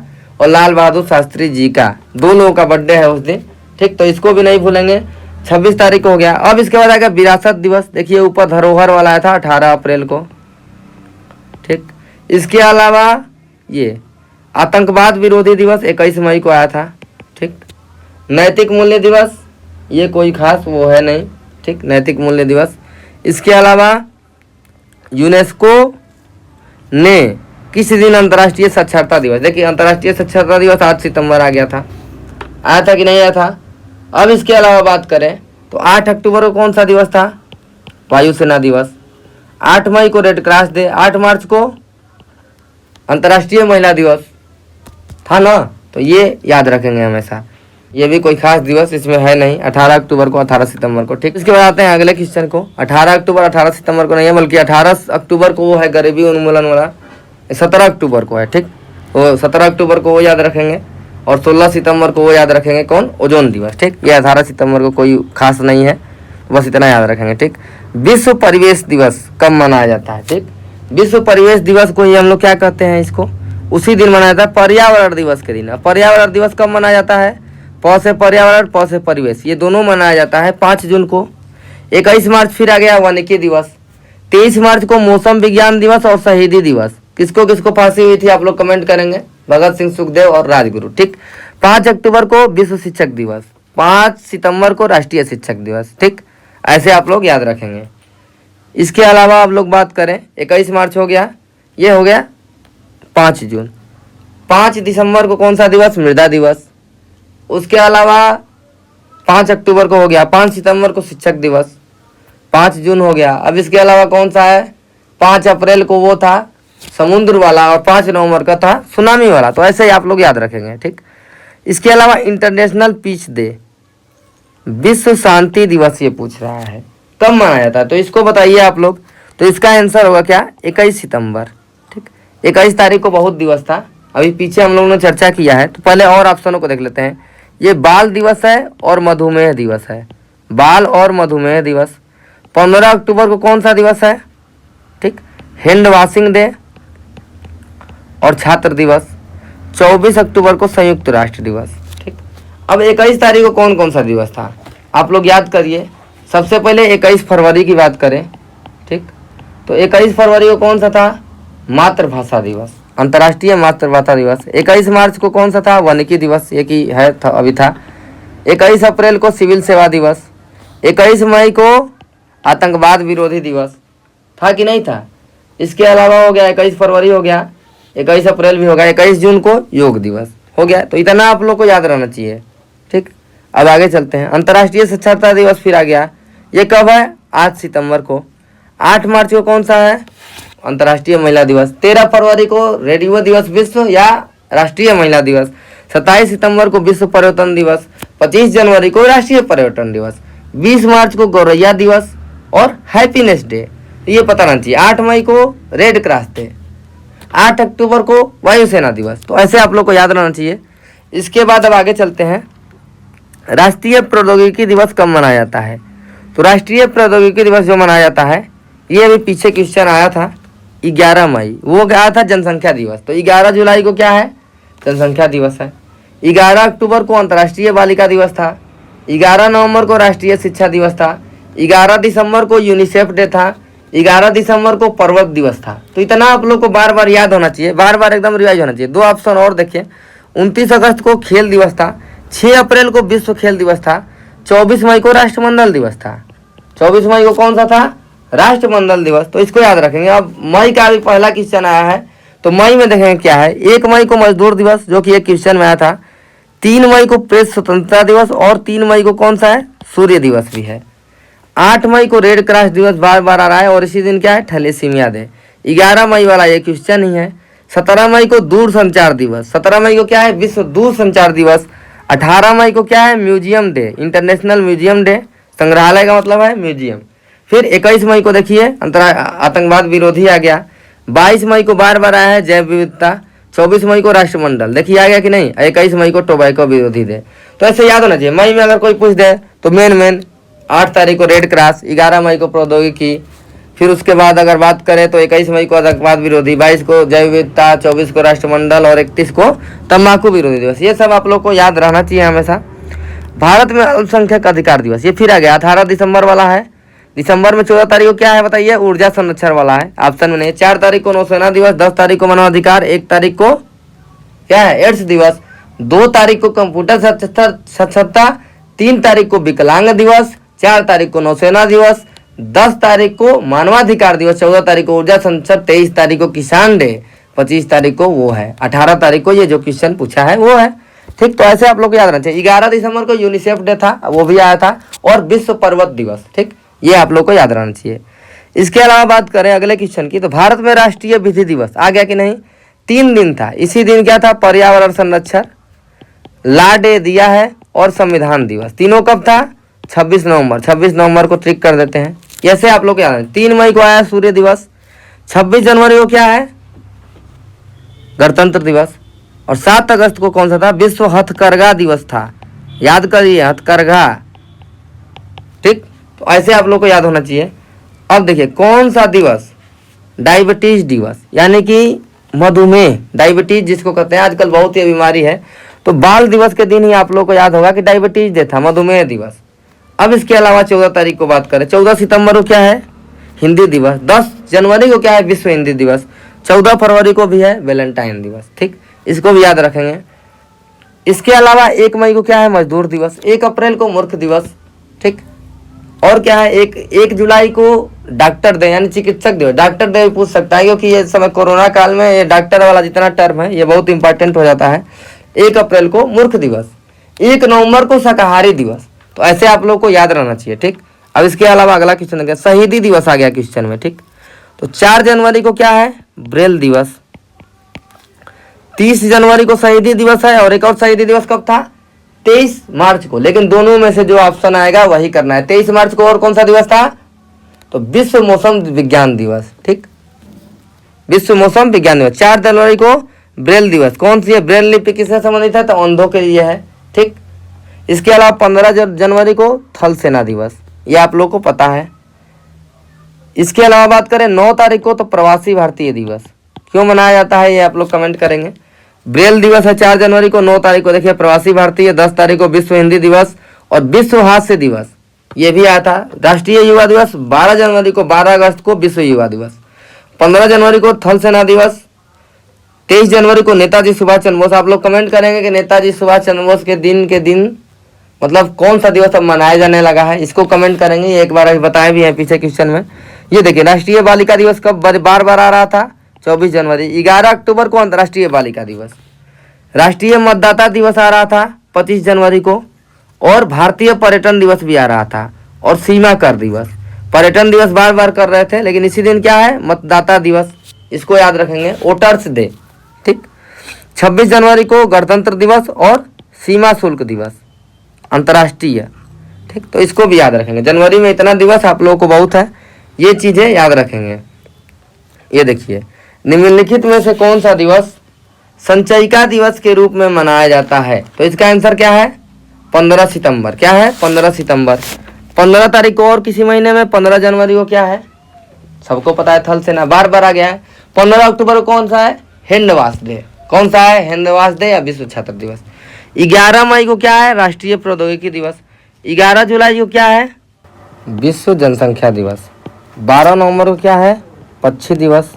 और लाल बहादुर शास्त्री जी का, दो लोगों का बर्थडे है उस दिन, ठीक। तो इसको भी नहीं भूलेंगे। 26 तारीख को हो गया। अब इसके बाद आएगा विरासत दिवस। देखिए ऊपर धरोहर वाला आया था 18 अप्रैल को, ठीक। इसके अलावा ये आतंकवाद विरोधी दिवस 21 मई को आया था, ठीक। नैतिक मूल्य दिवस, ये कोई खास वो है नहीं, ठीक, नैतिक मूल्य दिवस। इसके अलावा यूनेस्को ने किस दिन अंतर्राष्ट्रीय साक्षरता दिवस, देखिए अंतर्राष्ट्रीय साक्षरता दिवस 8 सितंबर आ गया था, आया था कि नहीं आया था। अब इसके अलावा बात करें तो 8 अक्टूबर को कौन सा दिवस था, वायुसेना दिवस। 8 मई को रेड क्रॉस डे, 8 मार्च को अंतर्राष्ट्रीय महिला दिवस था ना। तो ये याद रखेंगे हमेशा, ये भी कोई खास दिवस इसमें है नहीं। 18 अक्टूबर को, 18 सितंबर को, ठीक। इसके बाद आते हैं अगले क्वेश्चन को। 18 अक्टूबर 18 सितंबर को नहीं है, बल्कि 18 अक्टूबर को वो है गरीबी उन्मूलन वाला, 17 अक्टूबर को है, ठीक। वो 17 अक्टूबर को वो याद रखेंगे, और 16 सितंबर को वो याद रखेंगे, कौन, ओजोन दिवस, ठीक। ये 18 सितंबर को कोई खास नहीं है, बस इतना याद रखेंगे, ठीक। विश्व परिवेश दिवस कब मनाया जाता है, ठीक। विश्व परिवेश दिवस को ही हम लोग क्या कहते हैं, इसको उसी दिन मनाया जाता है, पर्यावरण दिवस के दिन। पर्यावरण दिवस कब मनाया जाता है, प से पर्यावरण, प से परिवेश, ये दोनों मनाया जाता है 5 जून को। 21 मार्च फिर आ गया वानिकी दिवस। 23 मार्च को मौसम विज्ञान दिवस और शहीदी दिवस। किसको किसको फांसी हुई थी आप लोग कमेंट करेंगे, भगत सिंह, सुखदेव और राजगुरु, ठीक। 5 अक्टूबर को विश्व शिक्षक दिवस, 5 सितंबर को राष्ट्रीय शिक्षक दिवस, ठीक। ऐसे आप लोग याद रखेंगे। इसके अलावा आप लोग बात करें, 21 मार्च हो गया, ये हो गया 5 जून। 5 दिसंबर को कौन सा दिवस, मृदा दिवस। उसके अलावा 5 अक्टूबर को हो गया, 5 सितंबर को शिक्षक दिवस, 5 जून हो गया। अब इसके अलावा कौन सा है, 5 अप्रैल को वो था समुद्र वाला, और 5 नवंबर का था सुनामी वाला। तो ऐसे ही आप लोग याद रखेंगे, ठीक। इसके अलावा इंटरनेशनल पीस डे, विश्व शांति दिवस, ये पूछ रहा है कब मनाया जाता है, तो इसको बताइए आप लोग। तो इसका आंसर होगा क्या, 21 सितंबर, ठीक। 21 तारीख को बहुत दिवस था, अभी पीछे हम लोगों ने चर्चा किया है। तो पहले और ऑप्शनों को देख लेते हैं। ये बाल दिवस है और मधुमेह दिवस है, बाल और मधुमेह दिवस। 15 अक्टूबर को कौन सा दिवस है, ठीक, हैंड वॉशिंग डे और छात्र दिवस। 24 अक्टूबर को संयुक्त राष्ट्र दिवस, ठीक। अब 21 तारीख को कौन कौन सा दिवस था, आप लोग याद करिए। सबसे पहले 21 फरवरी की बात करें, ठीक, तो 21 फरवरी को कौन सा था, मातृभाषा दिवस, अंतर्राष्ट्रीय मातृभाषा दिवस। 21 मार्च को कौन सा था, वानिकी दिवस, ये की है था, अभी था। 21 अप्रैल को सिविल सेवा दिवस। 21 मई को आतंकवाद विरोधी दिवस था कि नहीं था। इसके अलावा हो गया 21 फरवरी हो गया, 21 अप्रैल भी होगा, 21 जून को योग दिवस हो गया। तो इतना आप लोग को याद रहना चाहिए, ठीक। अब आगे चलते हैं। अंतर्राष्ट्रीय साक्षरता दिवस फिर आ गया, ये कब है, 8 सितंबर को। 8 मार्च को कौन सा है, अंतर्राष्ट्रीय महिला दिवस। 13 फरवरी को रेडियो दिवस विश्व या राष्ट्रीय महिला दिवस। 27 सितंबर को विश्व पर्यटन दिवस। 25 जनवरी को राष्ट्रीय पर्यटन दिवस। 20 मार्च को गौरैया दिवस और हैप्पीनेस डे, ये पता रहना चाहिए। 8 मई को रेड क्रॉस डे। 8 अक्टूबर को वायुसेना दिवस। तो ऐसे आप लोग को याद रहना चाहिए। इसके बाद अब आगे चलते हैं। राष्ट्रीय प्रौद्योगिकी दिवस कब मनाया जाता है, तो राष्ट्रीय प्रौद्योगिकी दिवस जो मनाया जाता है, ये अभी पीछे क्वेश्चन आया था, 11 मई वो गया था जनसंख्या दिवस। तो 11 जुलाई को क्या है, जनसंख्या दिवस है। 11 अक्टूबर को अंतर्राष्ट्रीय बालिका दिवस था। 11 नवंबर को राष्ट्रीय शिक्षा दिवस था। 11 दिसंबर को यूनिसेफ डे था। 11 दिसंबर को पर्वत दिवस था। तो इतना आप लोग को बार बार याद होना चाहिए, बार बार एकदम रिवाइज होना चाहिए। 2 ऑप्शन और देखिए। 29 अगस्त को खेल दिवस था। 6 अप्रैल को विश्व खेल दिवस था। 24 मई को राष्ट्रमंडल दिवस था। 24 मई को कौन सा था, राष्ट्रमंडल दिवस, तो इसको याद रखेंगे। अब मई का भी पहला क्वेश्चन आया है, तो मई में देखेंगे क्या है। 1 मई को मजदूर दिवस, जो कि एक क्वेश्चन में आया था। 3 मई को प्रेस स्वतंत्रता दिवस, और 3 मई को कौन सा है, सूर्य दिवस भी है। 8 मई को रेड क्रॉस दिवस बार बार आ रहा है, और इसी दिन क्या है, थैलेसीमिया डे। 11 मई वाला ये क्वेश्चन ही है। 17 मई को दूर संचार दिवस, 17 मई को क्या है, विश्व दूर संचार दिवस। 18 मई को क्या है, museum day, international museum day, संग्रहालय का मतलब है म्यूजियम। फिर 21 मई को देखिए आतंकवाद विरोधी आ गया। 22 मई को बार बार आया है जैव विविधता। 24 मई को राष्ट्रमंडल, देखिए आ गया कि नहीं। 21 मई को टोबैको विरोधी डे। तो ऐसे याद होना चाहिए। मई में अगर कोई पूछ दे तो मेन 8 तारीख को रेड क्रॉस, 11 मई को प्रौद्योगिकी, फिर उसके बाद अगर बात करें तो 21 मई को आतंकवाद विरोधी, 22 को जैव विविधता, 24 को राष्ट्रमंडल और 31 को तंबाकू विरोधी दिवस। ये सब आप लोग को याद रहना चाहिए हमेशा। भारत में अल्पसंख्यक अधिकार दिवस, ये फिर आ गया, 18 दिसंबर वाला है। दिसंबर में 14 तारीख को क्या है बताइए, ऊर्जा संरक्षण वाला है, ऑप्शन में नहीं। 4 तारीख को नौसेना दिवस, 10 तारीख को मानवाधिकार, 1 तारीख को क्या है, एड्स दिवस, 2 तारीख को कंप्यूटर साक्षरता, 3 तारीख को विकलांग दिवस, 4 तारीख को नौसेना दिवस, 10 तारीख को मानवाधिकार दिवस, 14 तारीख को ऊर्जा संरक्षण, 23 तारीख को किसान डे, 25 तारीख को वो है, 18 तारीख को ये जो क्वेश्चन पूछा है वो है। ठीक, तो ऐसे आप लोग को याद रखना चाहिए। 11 दिसंबर को यूनिसेफ डे था, वो भी आया था, और विश्व पर्वत दिवस। ठीक, ये आप लोग को याद रहना चाहिए। इसके अलावा बात करें अगले क्वेश्चन की, तो भारत में राष्ट्रीय विधि दिवस आ गया कि नहीं। 3 दिन था। इसी दिन क्या था, पर्यावरण संरक्षण, ला डे दिया है, और संविधान दिवस। तीनों कब था, 26 नवंबर। 26 नवंबर को ट्रिक कर देते हैं। कैसे आप लोग याद है। 3 मई को आया सूर्य दिवस, 26 जनवरी को क्या है, गणतंत्र दिवस, और 7 अगस्त को कौन सा था, विश्व हथकरघा दिवस था। याद करिए, हथकरघा। ठीक, तो ऐसे आप लोग को याद होना चाहिए। अब देखिए कौन सा दिवस, डायबिटीज दिवस, यानी कि मधुमेह, डायबिटीज जिसको कहते हैं, आजकल बहुत ही बीमारी है। तो बाल दिवस के दिन ही आप लोग को याद होगा कि डायबिटीज डे था, मधुमेह दिवस। अब इसके अलावा 14 तारीख को बात करें, 14 सितंबर को क्या है, हिंदी दिवस। 10 जनवरी को क्या है, विश्व हिंदी दिवस। 14 फरवरी को भी है वैलेंटाइन दिवस। ठीक, इसको भी याद रखेंगे। इसके अलावा 1 मई को क्या है, मजदूर दिवस। 1 अप्रैल को मूर्ख दिवस। ठीक, और क्या है, 1 जुलाई को डॉक्टर डे यानी चिकित्सक दिवस। डॉक्टर डे पूछ सकता है, क्योंकि ये समय कोरोना काल में ये डॉक्टर वाला जितना टर्म है ये बहुत इंपॉर्टेंट हो जाता है। 1 अप्रैल को मूर्ख दिवस। 1 नवंबर को शाकाहारी दिवस। तो ऐसे आप लोग को याद रहना चाहिए। ठीक, अब इसके अलावा अगला क्वेश्चन आ गया, शहीदी दिवस आ गया क्वेश्चन में। ठीक, तो 4 जनवरी को क्या है, ब्रेल दिवस। 30 जनवरी को शहीदी दिवस है, और एक और शहीदी दिवस कब था, 23 मार्च को। लेकिन दोनों में से जो ऑप्शन आएगा वही करना है। 23 मार्च को और कौन सा दिवस था, तो विश्व मौसम विज्ञान दिवस। ठीक, विश्व मौसम विज्ञान दिवस। 4 जनवरी को ब्रेल दिवस, कौन सी है, ब्रेल लिपि किससे संबंधित है, तो अंधों के लिए है। ठीक, इसके अलावा 15 जनवरी को थल सेना दिवस, ये आप लोग को पता है। इसके अलावा बात करें 9 तारीख को, तो प्रवासी भारतीय दिवस। क्यों मनाया जाता है ये आप लोग कमेंट करेंगे। ब्रेल दिवस है 4 जनवरी को। 9 तारीख को देखिए प्रवासी भारतीय। 10 तारीख को विश्व हिंदी दिवस, और विश्व हास्य दिवस ये भी आया था। राष्ट्रीय युवा दिवस 12 जनवरी को। 12 अगस्त को विश्व युवा दिवस। 15 जनवरी को थल सेना दिवस। 23 जनवरी को नेताजी सुभाष चंद्र बोस। आप लोग कमेंट करेंगे कि नेताजी सुभाष चंद्र बोस के दिन मतलब कौन सा दिवस अब मनाया जाने लगा है, इसको कमेंट करेंगे। ये एक बार अभी बताए भी हैं पीछे क्वेश्चन में। ये देखिए राष्ट्रीय बालिका दिवस कब बार बार आ रहा था, 24 जनवरी। 11 अक्टूबर को अंतर्राष्ट्रीय बालिका दिवस। राष्ट्रीय मतदाता दिवस आ रहा था 25 जनवरी को, और भारतीय पर्यटन दिवस भी आ रहा था, और सीमा कर दिवस। पर्यटन दिवस बार बार कर रहे थे, लेकिन इसी दिन क्या है, मतदाता दिवस, इसको याद रखेंगे, वोटर्स डे। ठीक, 26 जनवरी को गणतंत्र दिवस और सीमा शुल्क दिवस अंतर्राष्ट्रीय। ठीक, तो इसको भी याद रखेंगे। जनवरी में इतना दिवस आप लोगों को बहुत है, ये चीज़ें याद रखेंगे। ये देखिए निम्नलिखित में से कौन सा दिवस संचयिका दिवस के रूप में मनाया जाता है, तो इसका आंसर क्या है, 15 सितंबर। क्या है, 15 सितंबर। 15 तारीख को और किसी महीने में 15 जनवरी को क्या है, सबको पता है, थल सेना बार बार आ गया है। 15 अक्टूबर को कौन सा है, हिंदवास डे। कौन सा है, हिंदवास डे या विश्व छात्र दिवस। 11 मई को क्या है, राष्ट्रीय प्रौद्योगिकी दिवस। 11 जुलाई को क्या है, विश्व जनसंख्या दिवस। 12 नवंबर को क्या है, पक्षी दिवस।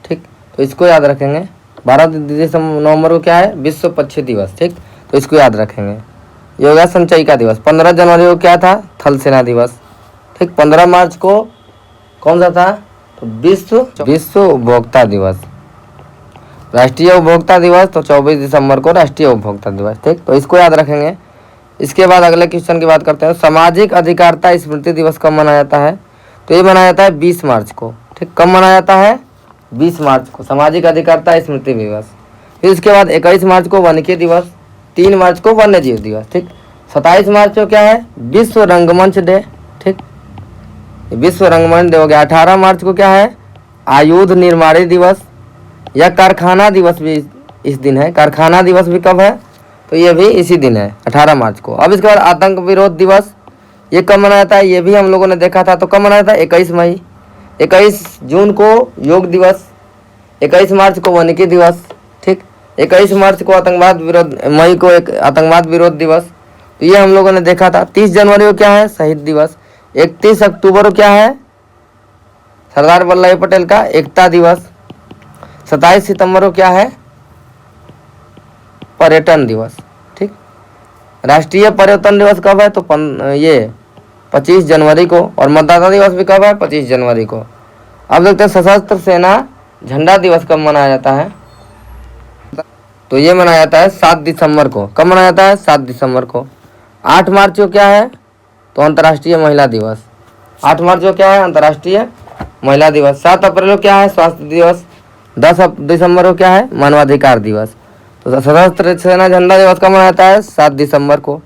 ठीक, तो इसको याद रखेंगे। 12 नवंबर को क्या है, विश्व पक्षी दिवस। ठीक, तो इसको याद रखेंगे। ये हो गया संचयिका दिवस। 15 जनवरी को क्या था, थल सेना दिवस। ठीक, 15 मार्च को कौन सा था? तो विश्व उपभोक्ता दिवस, राष्ट्रीय उपभोक्ता दिवस। तो 24 दिसंबर को राष्ट्रीय उपभोक्ता दिवस। ठीक, तो इसको याद रखेंगे। इसके बाद अगले क्वेश्चन की बात करते हैं। सामाजिक अधिकारिता स्मृति दिवस कब मनाया जाता है? तो ये मनाया जाता है 20 मार्च को। ठीक, कब मनाया जाता है? 20 मार्च को सामाजिक अधिकारिता स्मृति दिवस। फिर इसके बाद 21 मार्च को वानिकी दिवस, 3 मार्च को वन्य जीव दिवस। ठीक, 27 मार्च को क्या है? विश्व रंगमंच डे। ठीक, विश्व रंगमंच डे हो गया। 18 मार्च को क्या है? आयुध निर्माणी दिवस या कारखाना दिवस भी इस दिन है। कारखाना दिवस भी कब है? तो ये भी इसी दिन है, 18 मार्च को। अब इसके बाद आतंक विरोध दिवस, ये कब मनाया जाता है? ये भी हम लोगों ने देखा था। तो कब मनाया था? 21 मई। 21 जून को योग दिवस, 21 मार्च को वानिकी दिवस। ठीक, 21 मार्च को आतंकवाद विरोध, मई को एक आतंकवाद विरोध दिवस, तो ये हम लोगों ने देखा था। 30 जनवरी को क्या है? शहीद दिवस। 31 अक्टूबर को क्या है? सरदार वल्लभ भाई पटेल का एकता दिवस। 27 सितंबर को क्या है? पर्यटन दिवस। ठीक, राष्ट्रीय पर्यटन दिवस कब है? तो ये 25 जनवरी को। और मतदाता दिवस भी कब है? 25 जनवरी को। अब देखते हैं सशस्त्र सेना झंडा दिवस कब मनाया जाता है? तो ये मनाया जाता है 7 दिसंबर को। कब मनाया जाता है? 7 दिसंबर को। 8 मार्च को क्या है? तो अंतर्राष्ट्रीय महिला दिवस। 8 मार्च को क्या है? अंतर्राष्ट्रीय महिला दिवस। 7 अप्रैल को क्या है? स्वास्थ्य दिवस। 10 दिसंबर को क्या है? मानवाधिकार दिवस। तो सशस्त्र सेना झंडा दिवस कब मनाया जाता है? 7 दिसंबर को।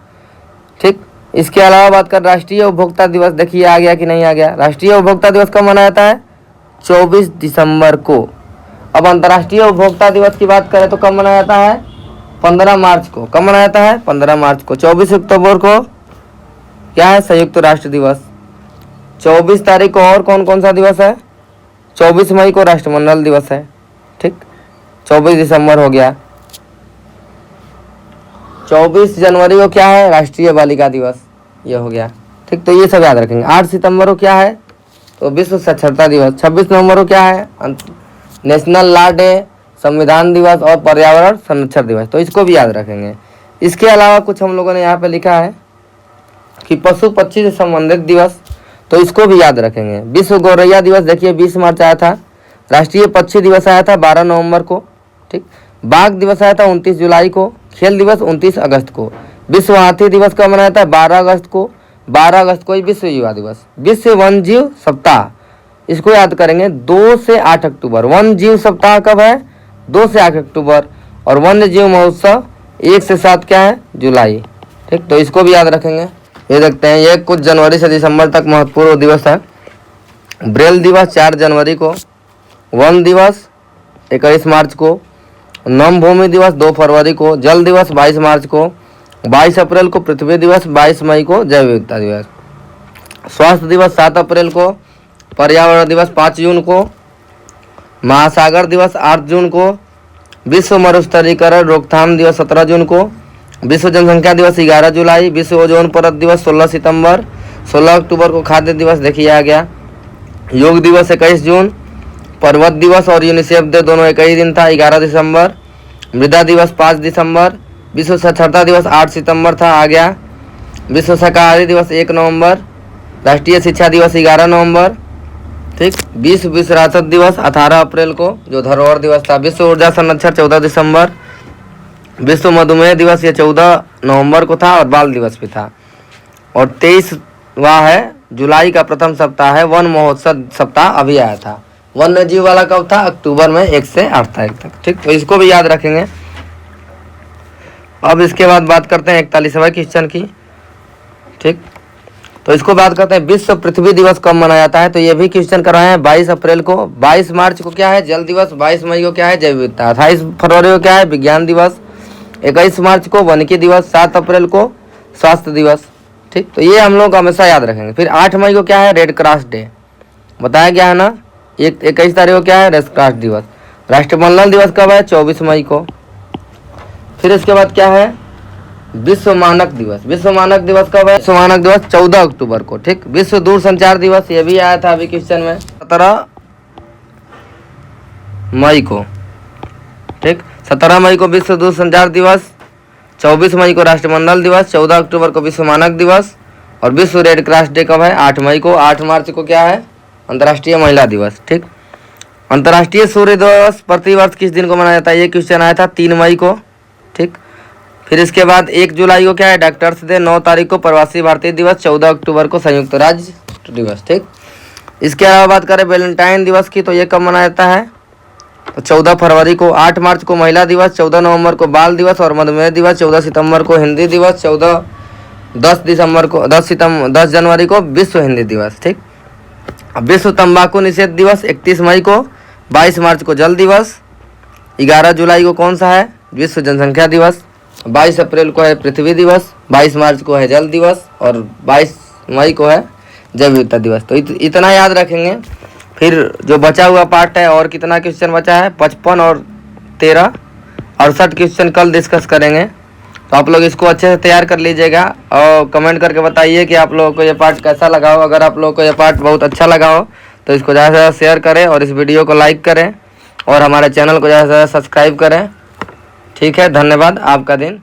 ठीक, इसके अलावा बात कर राष्ट्रीय उपभोक्ता दिवस, देखिए आ गया कि नहीं आ गया। राष्ट्रीय उपभोक्ता दिवस कब मनाया जाता है? 24 दिसंबर को। अब अंतर्राष्ट्रीय उपभोक्ता दिवस की बात करें तो कब मनाया जाता है? 15 मार्च को। कब मनाया जाता है? 15 मार्च को। 24 अक्टूबर को क्या है? संयुक्त राष्ट्र दिवस। 24 तारीख को और कौन कौन सा दिवस है? 24 मई को राष्ट्रमंडल दिवस है। ठीक, 24 दिसंबर हो गया। 24 जनवरी को क्या है? राष्ट्रीय बालिका दिवस, ये हो गया। ठीक, तो ये सब याद रखेंगे। 8 सितंबर को क्या है? तो विश्व साक्षरता दिवस। 26 नवंबर को क्या है? नेशनल लॉ डे, संविधान दिवस और पर्यावरण संरक्षण दिवस। तो इसको भी याद रखेंगे। इसके अलावा कुछ हम लोगों ने यहाँ पे लिखा है कि पशु पक्षी से संबंधित दिवस, तो इसको भी याद रखेंगे। विश्व गौरैया दिवस देखिए 20 मार्च आया था। राष्ट्रीय पक्षी दिवस आया था 12 नवंबर को। ठीक, बाघ दिवस आया था 29 जुलाई को। खेल दिवस 29 अगस्त को। विश्व हाथी दिवस कब मनाया था? 12 अगस्त को। 12 अगस्त को ही विश्व युवा दिवस। विश्व वन जीव सप्ताह, इसको याद करेंगे 2 से 8 अक्टूबर। वन जीव सप्ताह कब है? 2 से 8 अक्टूबर। और वन्य जीव महोत्सव 1 से 7 क्या है? जुलाई। ठीक, तो इसको भी याद रखेंगे। ये देखते हैं, ये कुछ जनवरी से दिसंबर तक महत्वपूर्ण दिवस है। ब्रेल दिवस 4 जनवरी को। वन दिवस 21 मार्च को। नम भूमि दिवस 2 फरवरी को। जल दिवस 22 मार्च को। 22 अप्रैल को पृथ्वी दिवस। 22 मई को जैव विविधता दिवस। स्वास्थ्य दिवस 7 अप्रैल को। पर्यावरण दिवस 5 जून को। महासागर दिवस 8 जून को। विश्व मरुस्थलीकरण रोकथाम दिवस 17 जून को। विश्व जनसंख्या दिवस 11 जुलाई। विश्व ओजोन परत दिवस 16 सितंबर। 16 अक्टूबर को खाद्य दिवस देखिए आ गया। योग दिवस 21 जून। पर्वत दिवस और यूनिसेफ डे दोनों एक ही दिन था, 11 दिसंबर। मृदा दिवस 5 दिसंबर। विश्व साक्षरता दिवस 8 सितंबर था, आ गया। विश्व शाकाहारी दिवस 1 नवंबर। राष्ट्रीय शिक्षा दिवस 11 नवंबर। ठीक, विश्व विरासत दिवस 18 अप्रैल को, जो धरोहर दिवस था। विश्व ऊर्जा संरक्षण 14 दिसंबर। विश्व मधुमेह दिवस ये 14 नवंबर को था और बाल दिवस भी था। और 23वां है जुलाई का प्रथम सप्ताह है, वन महोत्सव सप्ताह अभी आया था। वन्य जीव वाला कब था? अक्टूबर में 1 से 8 तारीख तक। ठीक, तो इसको भी याद रखेंगे। अब इसके बाद बात करते हैं 41वें क्वेश्चन की। ठीक, तो इसको बात करते हैं विश्व पृथ्वी दिवस कब मनाया जाता है? तो ये भी क्वेश्चन कराए हैं 22 अप्रैल को। 22 मार्च को क्या है? जल दिवस। 22 मई को क्या है? जैव विविधता। 28 फरवरी को क्या है? विज्ञान दिवस। 21 मार्च को वानिकी दिवस। 7 अप्रैल को स्वास्थ्य दिवस। ठीक, तो ये हम लोग हमेशा याद रखेंगे। फिर 8 मई को क्या है? रेड क्रॉस डे, बताया गया है ना। 21 तारीख को क्या है? रेड क्रॉस दिवस। राष्ट्रमंडल दिवस कब है? 24 मई को। फिर इसके बाद क्या है? विश्व मानक दिवस। विश्व मानक दिवस कब है? विश्व मानक दिवस 14 अक्टूबर को। ठीक, विश्व दूरसंचार दिवस ये भी आया था अभी क्वेश्चन में, 17 मई को। ठीक, 17 मई को विश्व दूरसंचार दिवस। 24 मई को राष्ट्रमंडल दिवस। 14 अक्टूबर को विश्व मानक दिवस। और विश्व रेड क्रॉस डे कब है? 8 मई को। 8 मार्च को क्या है? अंतर्राष्ट्रीय महिला दिवस। ठीक, अंतर्राष्ट्रीय सूर्य दिवस प्रतिवर्ष किस दिन को मनाया जाता है? ये क्वेश्चन आया था 3 मई को। ठीक, फिर इसके बाद 1 जुलाई को क्या है? Doctors day. 9 तारीख को प्रवासी भारतीय दिवस। 14 अक्टूबर को संयुक्त राज्य दिवस। ठीक, इसके अलावा बात करें वैलेंटाइन दिवस की, तो ये कब मनाया जाता है? तो 14 फरवरी को। 8 मार्च को महिला दिवस। 14 नवंबर को बाल दिवस और मधुमेह दिवस। 14 सितंबर को हिंदी दिवस। 10 जनवरी को विश्व हिंदी दिवस। ठीक, अब विश्व तंबाकू निषेध दिवस 31 मई को। 22 मार्च को जल दिवस। 11 जुलाई को कौन सा है? विश्व जनसंख्या दिवस। 22 अप्रैल को है पृथ्वी दिवस। 22 मार्च को है जल दिवस और 22 मई को है जैव विविधता दिवस। तो इतना याद रखेंगे। फिर जो बचा हुआ पार्ट है, और कितना क्वेश्चन बचा है? 55 और 13, 68 क्वेश्चन कल डिस्कस करेंगे। तो आप लोग इसको अच्छे से तैयार कर लीजिएगा और कमेंट करके बताइए कि आप लोगों को ये पार्ट कैसा लगा हो। अगर आप लोगों को ये पार्ट बहुत अच्छा लगा हो तो इसको ज़्यादा से ज़्यादा शेयर करें और इस वीडियो को लाइक करें और हमारे चैनल को ज़्यादा से ज़्यादा सब्सक्राइब करें। ठीक है, धन्यवाद। आपका दिन